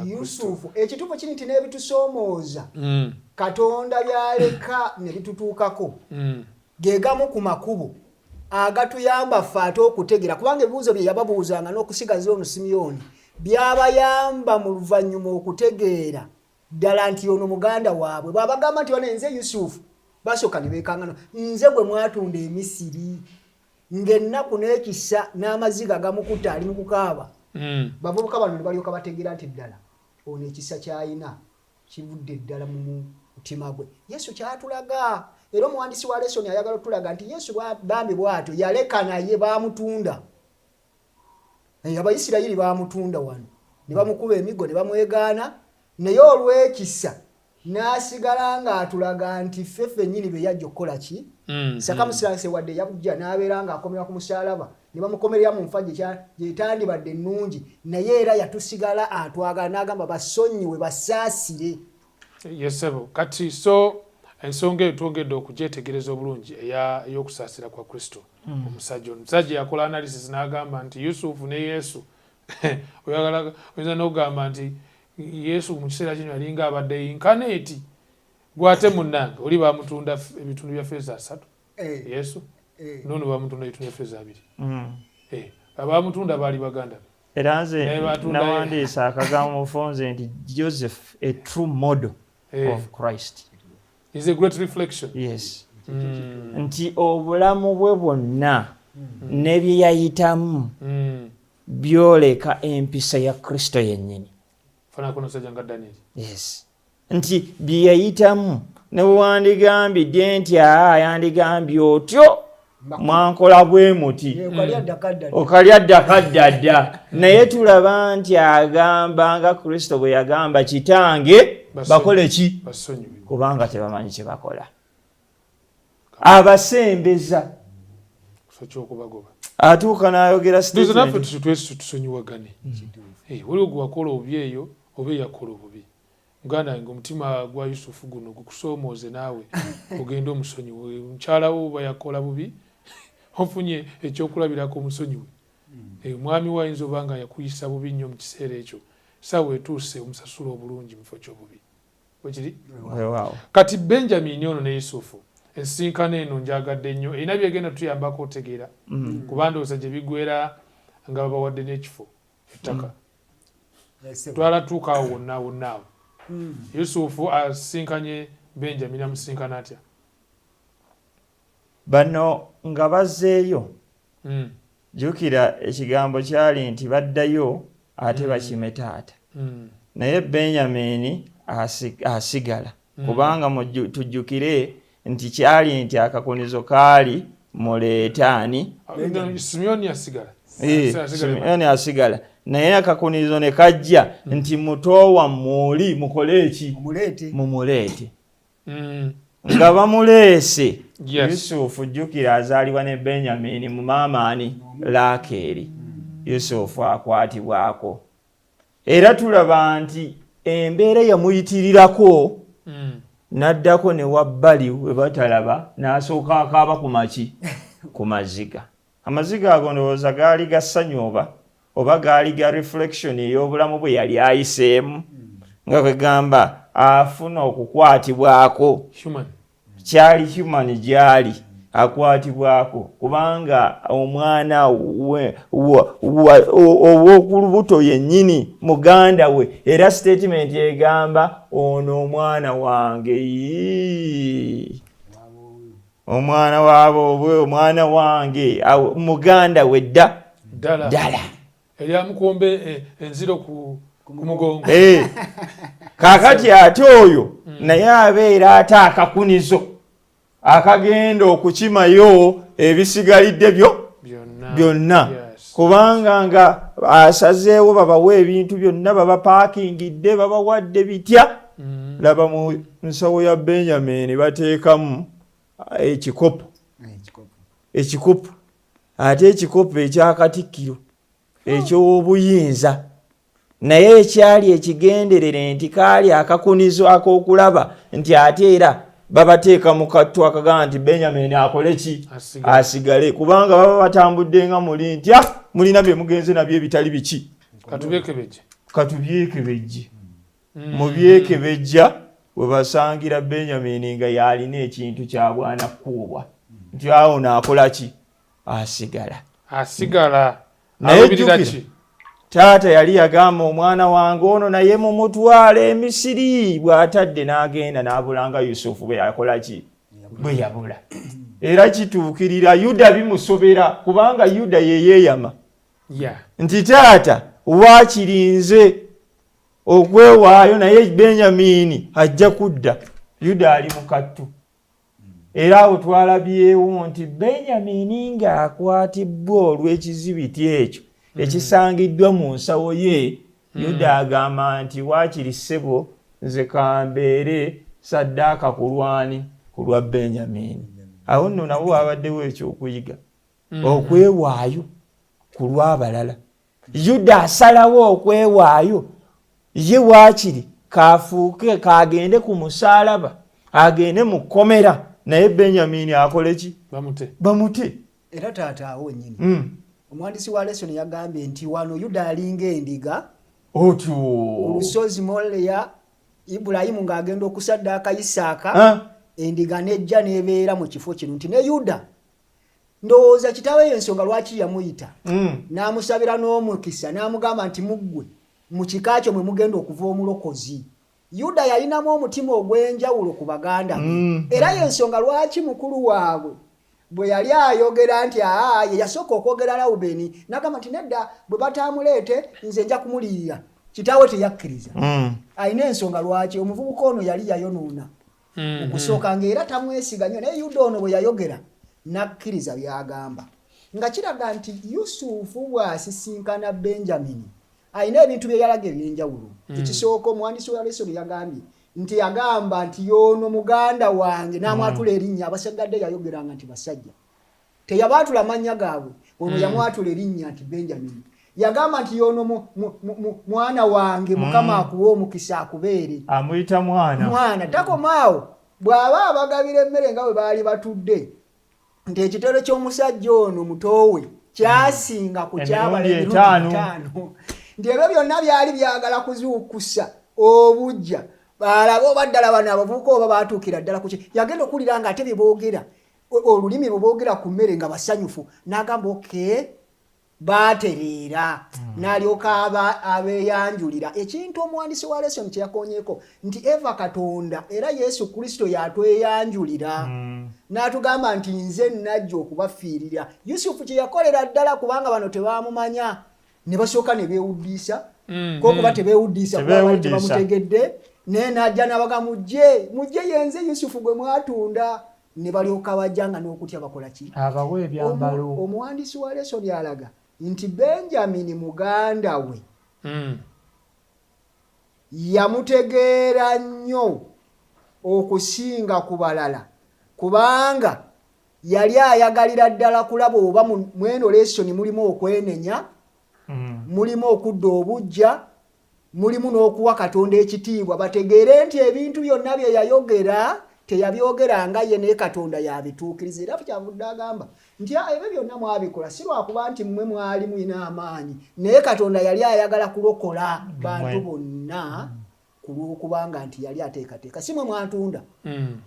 Yusufu ekituufu kiri nti n'ebitusoomooza Katonda byaleka ne bitutuukako ge gamu ku makubo agatuyamba ffe ate okutegera, kubanga ebibuuzo bye yababuuzanga n'okusigaza ono Simiyoni byabayamba mu luvannyuma okutegeera ddala nti ono muganda waabwe. Bw'abagamba nti nze Yusufu basooka ne beekangana, nze gwe mwatunda e Misiri ng'ennaku n'ekisa n'amaziga gamukutta ali mu kukaaba. Bavubuka bano ne balyoka bategeera nti ddala ono ekisa ky'ayina kivudde ddala mu mutima gwe. Yesu kyatulaga era omuwandiisi wa Leesoni ayagala otulaga nti Yesu bambi bw'atyo yaleka naye baamutunda. Abayisirayiri baamutunda wano ne bamukuba emigo ne bamwegaana, naye olw'ekisa n'asigala ng'atulaga nti ffe nnyini be yajja okukola ki? Sakamusiranse wadde yabujja n'abeera ng'akomera ku musaalaba ne bamukomerera mu nfa gyetandibadde ennungi, naye era yatusigala atwagala n'agamba basonyiwe basaasire. Yesebo kati so ensonga eyo twongedde okugyetegereza obulungi ey'okusaasira kwa Kristo. Omusajja yakola analysis n'agamba nti Yusufu ne Yesu oyagala oyinza n'ogamba nti Yesu mu kiseera kino yalinga abadde incarnate gwate munnange oli baamutunda ebitundu bya ffeeza 3 Yesu nono baamutunda ebitundu bya ffeeza 2 abaamutunda baali baganda be. Era nze nawandiisa akagambo mu fonze nti Joseph a true model of Christ is a great reflection. Yes. Nti obulamu bwe bwonna ne bye yayitamu byoleka empisa ya Kristo yennyini. Fana kono sajanga Daniel. Yes. Nti bye yayitamu ne wandigambidde nti yandigambye otyo mwankola bwe muti okalya ddakaddadda, naye tulaba nti agamba nga Kristo bwe yagamba kitange bakole ki? Kubanga tebamanyi kye bakola. Abasembeza atuuka n'ayogera tusonyiwagane. Waliwo gwe wakola obubi eyo oba eyakola obubi. Muganda wange omutima gwa Yusufu guno gukusoomooze naawe ogenda omusonyiwe. Mukyala wo oba yakola bubi ofunye ekyokulabirako omusonyiwe. Omwami we ayinza oba nga yakuyisa bubi nnyo mu kiseera ekyo, saawa etuuse omusasula obulungi mu kifo ky'obubi. Wekiri? Kati Benjamini ono ne Yusufu ensinkano eno njagadde nnyo erina byegenda tuyambako otegeera kuba ndowooza gye bigwera nga babawadde n'ekifo ettaka twalatuukaawo wonna awo Yusufu asinkanye Benjamin amusinkana atya bano nga bazzeeyo jjukira ekigambo kyali nti baddayo ate bakime taata naye Benjamin asigala kubanga tujjukire nti kyali nti akakunizo kaali mu Leetaani Simyoni asigala Simyoni asigala naye akakunizo ne kajja nti muto wammwe mukole eki mumuleete nga bamuleese Yusufu jjukira azaalibwa ne Benjamin mu maamaani Laakeeri Yusufu akwatibwako era tulaba nti embeera yamuyitirirako n'addako ne wabbali we batalaba n'asooka akaaba ku maziga amaziga ago ndowooza gaali ga ssanyu oba gaali ga reflection ey'obulamu bwe yali ayiseemu nga kwegamba afuna okukwatibwako kyali human gyali akwatibwako kubanga omwana ow'okulubuto yennyini muganda we era statement egamba ono omwana wange omwana waabwe omwana wange muganda we ddala eryamukombe enziro ku mugongo kaakati ate oyo naye abeera ate akakunizo akagenda okukimayo ebisigalidde byonna kubanga nga asazeewo babawa ebintu byonna babapaakingidde babawadde bitya laba mu nsawo ya Benjamin bateekamu ekikopo ate ekikopo ekyakatikkiro eky'obuyinza naye ekyali ekigenderere nti kaali akakunizo ak'okulaba nti ate era babateeka mu kattu akagamba nti Benjamin akole ki asigale kubanga baba batambudde nga muli ntya mulina bye mugenze nabyo ebitali biki katubyekebejje mu byekebejja we basangira Benjamin nga yalina ekintu kya bwana kuubwa nti awo naakola ki asigala naye jjukira taata yali yagamba omwana wange ono naye mumutwala e Misiri bw'atadde n'agenda n'abulanga Yusufu bwe yakola ki bwe yabula era kituukirira Yuda bimusobera kubanga Yuda ye yeeyama nti taata waakirinze okwewaayo naye Benjamin ajja kudda Yuda ali mu kattu era awo twalabyewo nti Benjamin ng'akwatibbwa olw'ekizibiti ekyo ekisangiddwa mu nsawo ye Yuda agamba nti waakiri ssebo nze kambeere saddaaka ku lwa Benjamin awo nno nabo wabaddewo ekyokuyiga okwewaayo ku lw'abalala Yuda asalawo okwewaayo ye waakiri kafuuke kagende ku musaalaba agende mu kkomera naye Benjamin akole ki bamute era taata awo nnyini omuwandiisi wa Leesoni yagambye nti wano Yuda alinga endiga otyo olusozi Moleya Ibulayimu ng'agenda okusaddaaka Isaaka endiga nejja n'ebeera mu kifo kino nti ne Yuda ndowooza kitaawe y'ensonga lwaki yamuyita n'amusabira n'omukisa n'amugamba nti muggwe mu kika kyo mwe mugenda okuva omulokozi Yuda yalinamu omutima ogw'enjawulo ku baganda era y'ensonga lwaki mukulu waabwe bwe yali ayogera nti ye yasooka okwogera Lawubeni n'agamba nti nedda bwe bataamuleete nze nja kumuliyira kitaawe teyakkiriza alina ensonga lwaki omuvubuka ono yali yayonoona okusooka ng'era tamwesiga nnyo naye Yuda ono bwe yayogera n'akkiriza by'agamba nga kiraga nti Yusufu bw'asisinkana Benjamin alina ebintu bye yalaga eby'enjawulo ekisooka omuwandiisi wa Leesoni yagambye nti yagamba nti yono muganda wange n'amwatula erinnya abasagadde yayogeranga nti basajja teyabaatula mannya gaabwe ono yamwatula erinnya nti Benjamin yagamba nti yono mwana wange mukama akuwa omukisa akubeere amuyita mwana takomaawo bw'aba abagabira emmere nga bwe baali batudde nti ekitero ky'omusajja ono mutowe kyasinga ku kyabala emirundi 5 nti ebyo byonna byali byagala kuzuukusa obujja balabo baddala bana abavubuka oba batuukira ddala kuki yagenda okulira nga ate beboogera olulimi bweboogera ku mmere nga basanyufu n'agamba oke baatereera n'alyoka abeeyanjulira ekintu omuwandiisi wa lesoni kye yakonyeeko nti eva katonda era yesu kristo yatweyanjulira n'atugamba nti nze najja okubafiirira yusufu kye yakolera ddala kubanga bano tebaamumanya ne basooka ne beewuddiisa kokuba tebeewuddiisa kuba tebamutegedde naye n'ajja n'abaga mujje yenze yusufu gwe mwatunda ne balyoka bajja nga n'okutya bakola ki abawe ebyambalo omuwandiisi wa lesoni alaga nti Benjamini muganda we yamutegeera nnyo okusinga ku balala kubanga yali ayagalira ddala kulaba oba mweno lesoni mulimu okwenenya mulimu okudda obujja mulimu n'okuwa katonda ekitiibwa bategeere nti ebintu byonna bye yayogera teyabyogeranga ye naye katonda yabituukiriza era kyavudde agamba nti ebyo byonna mwabikola si lwakuba nti mmwe mwali mulina amaanyi naye katonda yali ayagala kulokola bantu bonna ku lw'okubanga nti yali ateekateeka si mwe mwantunda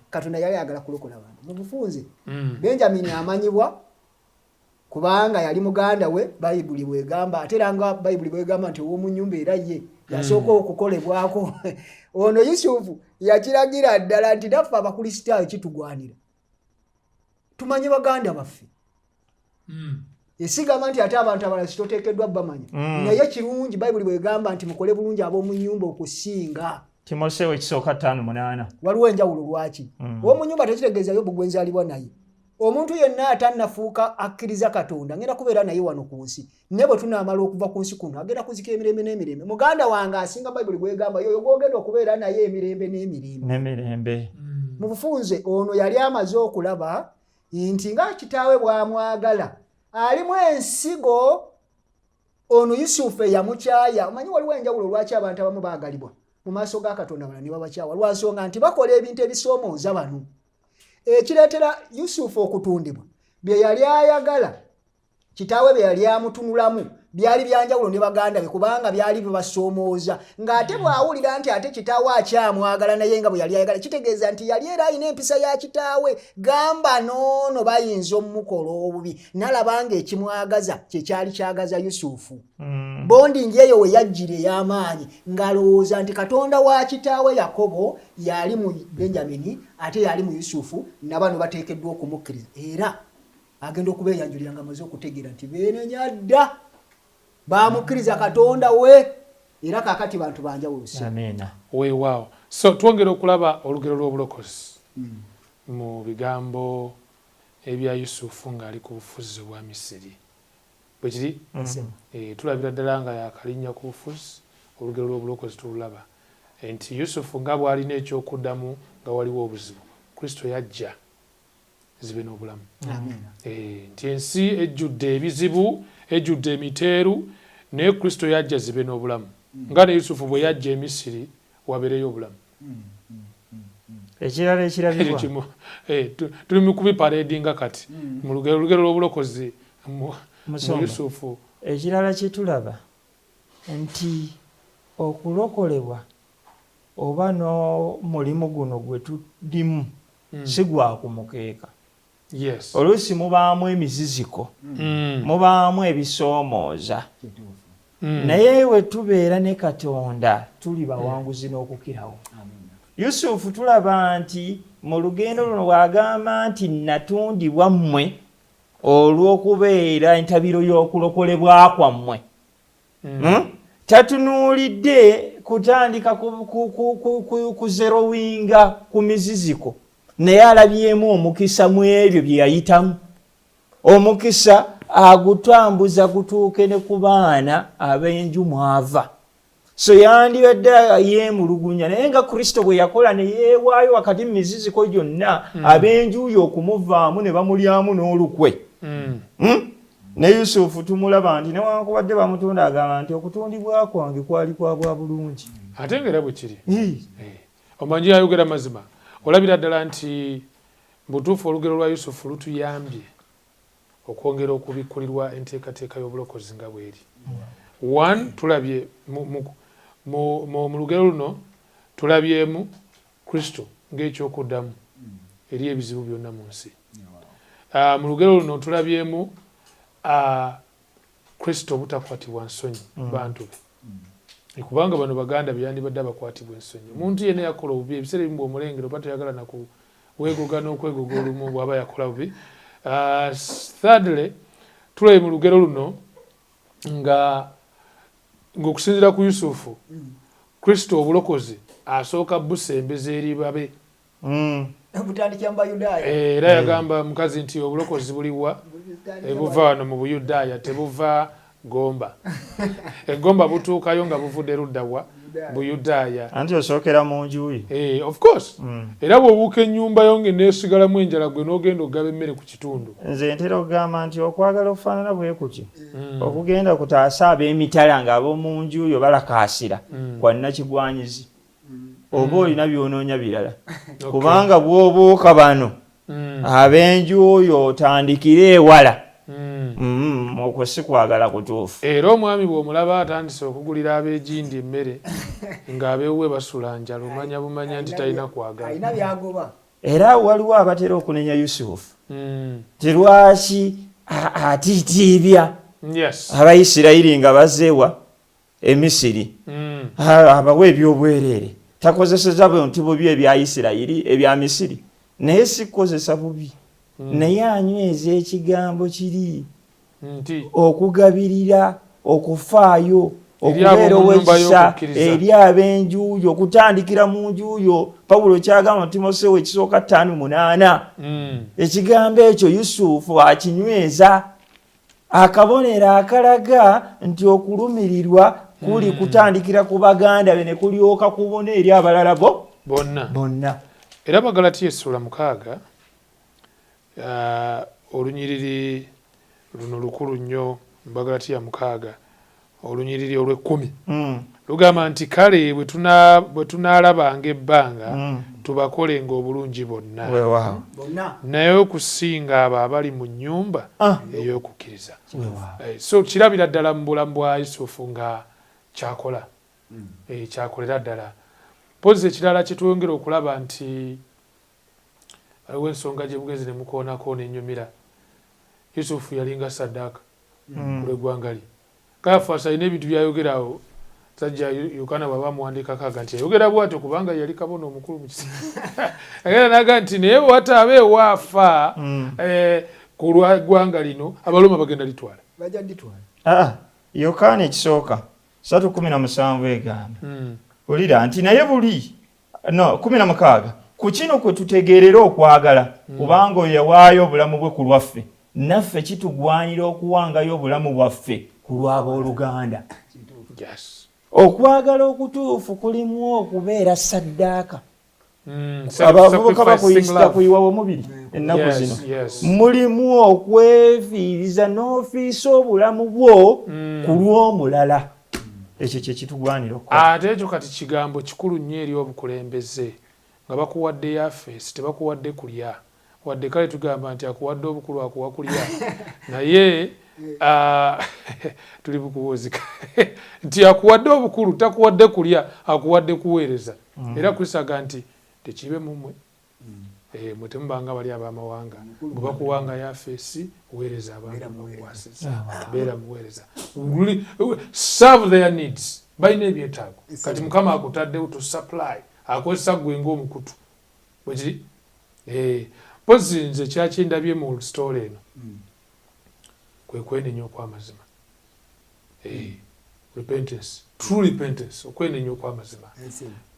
katonda yali ayagala kulokola bantu mu bufunze Benjamini amanyibwa kubanga yali muganda we bayibuli bwegamba ate era nga bayibuli bwegamba nti ow'omu nnyumba era ye yasooka okukolebwako ono Yusufu yakiragira ddala nti naffe abakristaayo kitugwanira tumanye baganda baffe esigamba nti ate abantu abalala kitoteekeddwa bamanya naye kirungi bayibuli bwegamba nti mukole bulungi ab'omu nnyumba okusinga Timoseewo ekisooka 5:8 waliwo enjawulo lwaki ow'omu nnyumba tekitegeeza yo bugwenzaalibwa naye omuntu yenna atannafuuka akkiriza katonda ngenda kubeera naye wano ku nsi ne bwe tunaamala okuva ku nsi kuno agenda kuzika emirembe n'emirembe muganda wange asinga bayibuli gwegamba yoyo gwogenda okubeera naye emirembe n'emirembe mu bufunze ono yali amaze okulaba nti nga kitaawe bw'amwagala alimu ensigo ono Yusufu yamukyaya omanyi waliwo enjawulo lwaki abantu abamu baagalibwa mu maaso ga katonda bala ne babakyawa lwa nsonga nti bakola ebintu ebisoomooza bano ekireetera Yusufu okutundibwa bye yali ayagala kitaawe bye yali amutunulamu byali byanjawulo ne baganda be kubanga byali bibasoomooza ng'ate bw'awulira nti ate kitaawe akyamwagala naye nga bwe yali ayagala kitegeeza nti yali era alina empisa ya kitaawe gamba noono bayinza omukola obubi nalabanga ekimwagaza kyekyali kyagaza Yusufu bondingi eyo we yajjira ey'amaanyi ng'alowooza nti katonda wa kitaawe Yakobo yali mu Benjamini ate yali mu Yusufu nabano bateekeddwa okumukkiriza era agenda okubeeyanjulira nga amaze okutegeera nti beenenya dda baamukkiriza katonda we era kaakati bantu banjawulo weewaawo so twongera okulaba olugero lw'obulokozi mu bigambo ebya Yusufu ng'ali ku bufuzi bwa Misiri bwe kiri tulabira ddala nga yakalinnya ku bufuzi olugero lw'obulokozi tululaba nti Yusufu nga bw'alina ekyokuddamu nga waliwo obuzibu Kristo yajja zibe n'obulamu nti ensi ejjudde ebizibu ejjudde emiteeru naye Kristo yajja zibe n'obulamu nga ne Yusufu bwe yajja e Misiri wabeereyo obulamu ekirala ekirabibwa tuli mu kubipareedinga kati mu lugero lw'obulokozi mu Yusufu ekirala kye tulaba nti okulokolebwa oba n'omulimu guno gwe tulimu si gwa kumukeeka oluusi mubaamu emiziziko mubaamu ebisoomooza naye we tubeera ne katonda tuli bawanguzi n'okukirawo Yusufu tulaba nti mu lugendo luno bw'agamba nti natundibwa mmwe olw'okubeera entabiro y'okulokolebwa kwammwe tatunuulidde kutandika kuzerowinga ku miziziko naye alabyemu omukisa mu ebyo bye yayitamu omukisa agutambuza gutuuke ne ku baana ab'enju mwava so yandibadde yeemulugunya naye nga Kristo bwe yakola ne yeewaayo wakati mu miziziko gyonna ab'enjuyo okumuvaamu ne bamulyamu n'olukwe ne Yusufu tumulaba nti newankubadde bamutunda agamba nti okutundibwa kwange kwali kwa bwa bulungi ate ngera bwe kiri omanyi yayogera mazima olabira ddala nti butuufu olugero lwa Yusufu lutuyambye okwongera okubikkulirwa enteekateeka y'obulokozi nga bweri tulabye mu lugero luno tulabyemu Kristo ng'ekyokuddamu eri ebizibu byonna mu nsi. Mu lugero luno tulabyemu Kristo obutakwatibwa nsonyi bantu be. Kubanga bano baganda be yandibadde abakwatibwa ensonyi. Omuntu yenna yakola obubi ebiseera ebimu bw'omulengerera oba toyagala nakuweegoga n'okwegoga olumu bw'aba yakola bubi. Thirdly, tulabye mu lugero luno ng'okusinziira ku Yusufu, Kristo obulokozi asooka busembeza eri babe. Era yagamba mukazi nti obulokozi buliwa buva wano mu Buyudaaya tebuva Gomba. Egomba butuukayo nga buvudde ludda wa Buyudaaya. Anti osookera mu nju ye. Of course. Era bw'obuuka ennyumba yo ng'eneesigalamu enjala gwe n'ogenda ogaba emmere ku kitundu. Nze ntera okugamba nti okwagala okufaanana bwe kutyo okugenda kutaasa ab'emitala ng'ab'omu nju yo balakaasira kwanna kigwanyizi oba olina byonoonya birala kubanga bw'obuuka bano ab'enju oyo otandikire ewala okwo si kwagala kutuufu. Era omwami bw'omulaba atandise okugulira ab'egindi emmere ng'abeewuwe basula njala omanya bumanya nti talina kwagala. Era waliwo abatera okunenya Yusufu terwaki atiitiibya Abayisirayiri nga bazeewa e Misiri abawe ebyobwereere takozeseza bintu bubi ebya Isirayiri ebya Misiri naye sikozesa bubi naye anyweza ekigambo kiri okugabirira okufaayo okubeera ow'ekisa eri ab'enju yo okutandikira mu nju yo. Pawulo kyagamba mu Timoseewo ekisooka 5:8 ekigambo ekyo Yusufu akinyweza akabonero akalaga nti okulumirirwa kuli kutandikira ku baganda be ne kulyoka kubona eri abalala bonna. Era Bagalatiya essula 6 olunyiriri luno lukulu nnyo. Bagalatiya 6 olunyiriri olw'10 lugamba nti kale bwe tunaalabanga ebbanga tubakolenga obulungi bonna naye okusinga abo abali mu nnyumba ey'okukkiriza. So kirabira ddala mu bulamu bwa Yusufu nga kyakola kyakolera ddala. Pozi ekirala kyetwongera okulaba nti waliwo ensonga gye bugezi ne mukoonako n'ennyumira. Yusufu yalinga saddaaka olw'eggwanga lye. Kayafasa alina ebintu byayogerawo sajja Yokana bw'aba amuwandiikako aga nti yayogera bw'atyo kubanga yali kabona omukulu mu kiseera. Agenda n'aga nti naye bw'ataabe waafa ku lw'eggwanga lino Abaloma bagenda litwala. Yokaana ekisooka 3:17 egamba olira nti naye buli 16 ku kino kwe tutegeerera okwagala kubanga oyo yawaayo obulamu bwe ku lwaffe naffe kitugwanira okuwangayo obulamu bwaffe ku lw'abooluganda. Okwagala okutuufu kulimu okubeera saddaaka. Abavubuka bakuyisita kuyiwa omubiri ennaku zino mulimu okwefiiriza n'ofiisa obulamu bwo ku lw'omulala. Ekyo kye kitugwanira okukola. Ate ekyo kati kigambo kikulu nnyo eri obukulembeze nga bakuwadde yafeesi tebakuwadde kulya wadde kale tugamba nti akuwadde obukulu akuwa kulya naye tuli bukuwozika nti akuwadde obukulu takuwadde kulya akuwadde kuweereza. Era kulisaga nti tekibe mumwe mwe temubanga bali ab'amawanga bwe bakuwanga yafeesi weereza abantu bakwasiza beera muweereza serve their needs. Balina ebyetaago kati Mukama akutaddewo to supply akozesa gwe ng'omukutu bwe kiri. Pozi nze kyakindabye mu story eno kwe kwenenya okw'amazima. Repentance, true repentance, okwenenya okw'amazima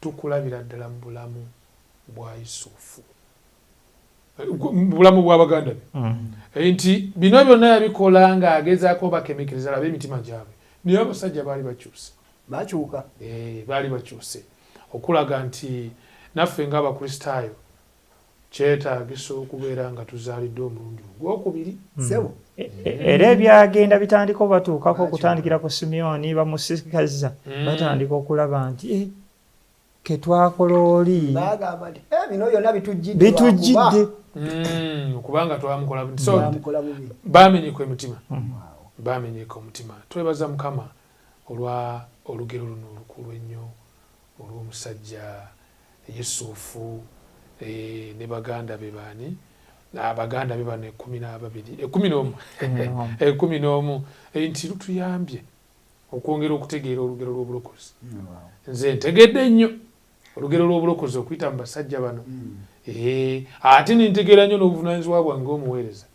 tukulabira ddala mu bulamu bwa Yusufu, mu bulamu bw'abaganda be nti bino byonna yabikola ng'agezaako bakemekeriza labe emitima gyabwe. Naye abasajja baali bakyuse baali bakyuse okulaga nti naffe ng'Abakristaayo kyetaagisa okubeera nga tuzaalidde omulundi ogwokubiri. Era ebyagenda bitandika obatuukako okutandikira ku Simyoni bamusikaza batandika okulaba nti ke twakola oli bitujjidde kubanga twamukola bamenyeka emitima bamenyeka omutima. Twebaza Mukama olwa olugero luno olukulu ennyo olw'omusajja Yusufu ne baganda be baani abaganda be bano 11 nti lutuyambye okwongera okutegeera olugero lw'obulokozi. Nze ntegedde nnyo olugero lw'obulokozi okuyita mu basajja bano ate nintegeera nnyo n'obuvunaanyizibwa bwange ng'omuweereza.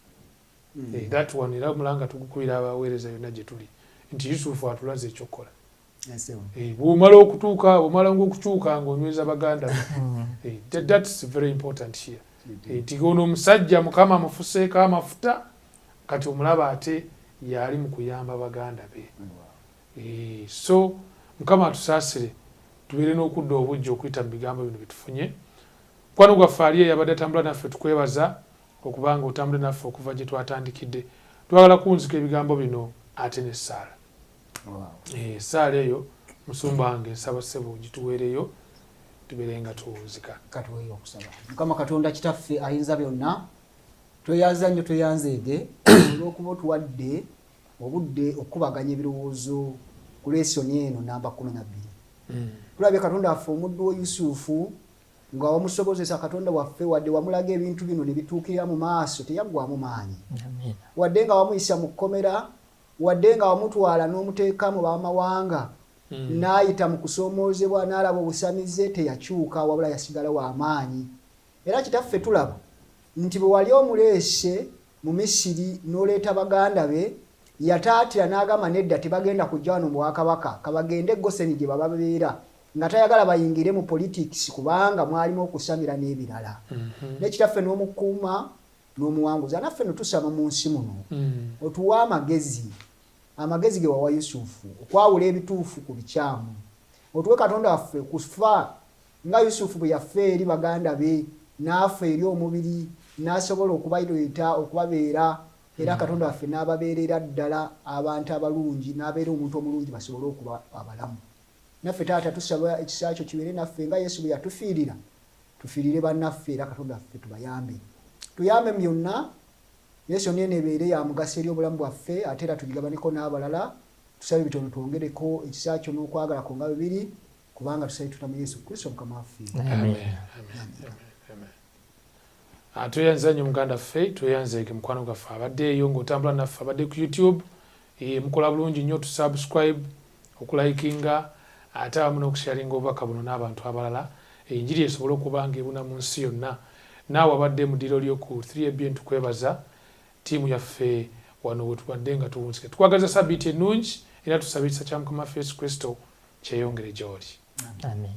That one era mulanga tugukubira abaweereza yonna gye tuli nti Yusufu atulaze ekyokukola. Bw'omala ng'okukyuka ng'onyweza baganda that's very important here. Nti ono omusajja Mukama amufuseeko amafuta kati omulaba ate yali mu kuyamba baganda be. So Mukama atusaasire tubeere n'okudda obujja okuyita mu bigambo bino bitufunye. Mukwano gwaffe ali eyabadde atambula naffe tukwebaza okubanga otambule naffe okuva gye twatandikidde. Twagala kunzika ebigambo bino ate n'essaala. Essaala eyo musumba wange nsaba ssebo gituweereyo tubeere nga tuwunzika. Katuweeyo okusaba. Mukama Katonda Kitaffe ayinza byonna, tweyanza nnyo tweyanzeege olw'okuba otuwadde obudde okubaganya ebirowoozo ku lesoni eno namba 12. Tulabye Katonda waffe omuddu wo Yusufu nga wamusobozesa Katonda waffe wadde wamulaga ebintu bino ne bituukirira mu maaso teyaggwamu maanyi. Wadde nga wamuyisa mu kkomera, wadde nga wamutwala n'omuteeka mu bamawanga n'ayita mu kusoomoozebwa n'alaba obusamize teyakyuka wabula yasigala w'amaanyi. Era Kitaffe tulaba nti bwe wali omuleese mu Misiri n'oleeta baganda be yataatira n'agamba nedda tebagenda kujja wano mu Bwakabaka kabagende Goseni gye baba babeera nga tayagala bayingire mu politics kubanga mwalimu okusamira n'ebirala. Ne Kitaffe n'omukuuma n'omuwanguza naffe no tusaba mu nsi muno otuwa amagezi ge wawa Yusufu okwawula ebituufu ku bikyamu. Otuwe Katonda waffe kufa nga Yusufu bwe yaffe eri baganda be n'afa eri omubiri n'asobola okubayita okubabeera era Katonda waffe n'ababeerera ddala abantu abalungi n'abeera omuntu omulungi basobole okuba abalamu. Naffe Taata tusaba ekisa kyo kibeere naffe nga Yesu bwe yatufiirira tufiirire bannaffe era Katonda waffe tubayambe. Tuyambe byonna Yesu eno ebeere ya mugaso eri obulamu bwaffe ate era tugigabaneko n'abalala. Tusabe bitono twongereko ekisa kyo n'okwagala ko nga bibiri kubanga tusabe tutamu Yesu Kristo Mukama waffe. Amen. Tweyanza nnyo muganda ffe, tweyanzeege mukwano gwaffe abadde eyo ng'otambula naffe abadde ku YouTube. Mukola bulungi nnyo tusubscribe, okulikinga ate awamu n'okusharinga obubaka buno n'abantu abalala. Enjiri esobole okuba ng'ebuna mu nsi yonna. Naawe abadde mu ddiro ly'oku 3ABN tukwebaza. Tiimu yaffe wano we tubadde nga tuwunzike. Tukwagaza sabbiiti ennungi era tusaba ekisa kya Mukama waffe Yesu Kristo kyeyongere gy'oli. Amen.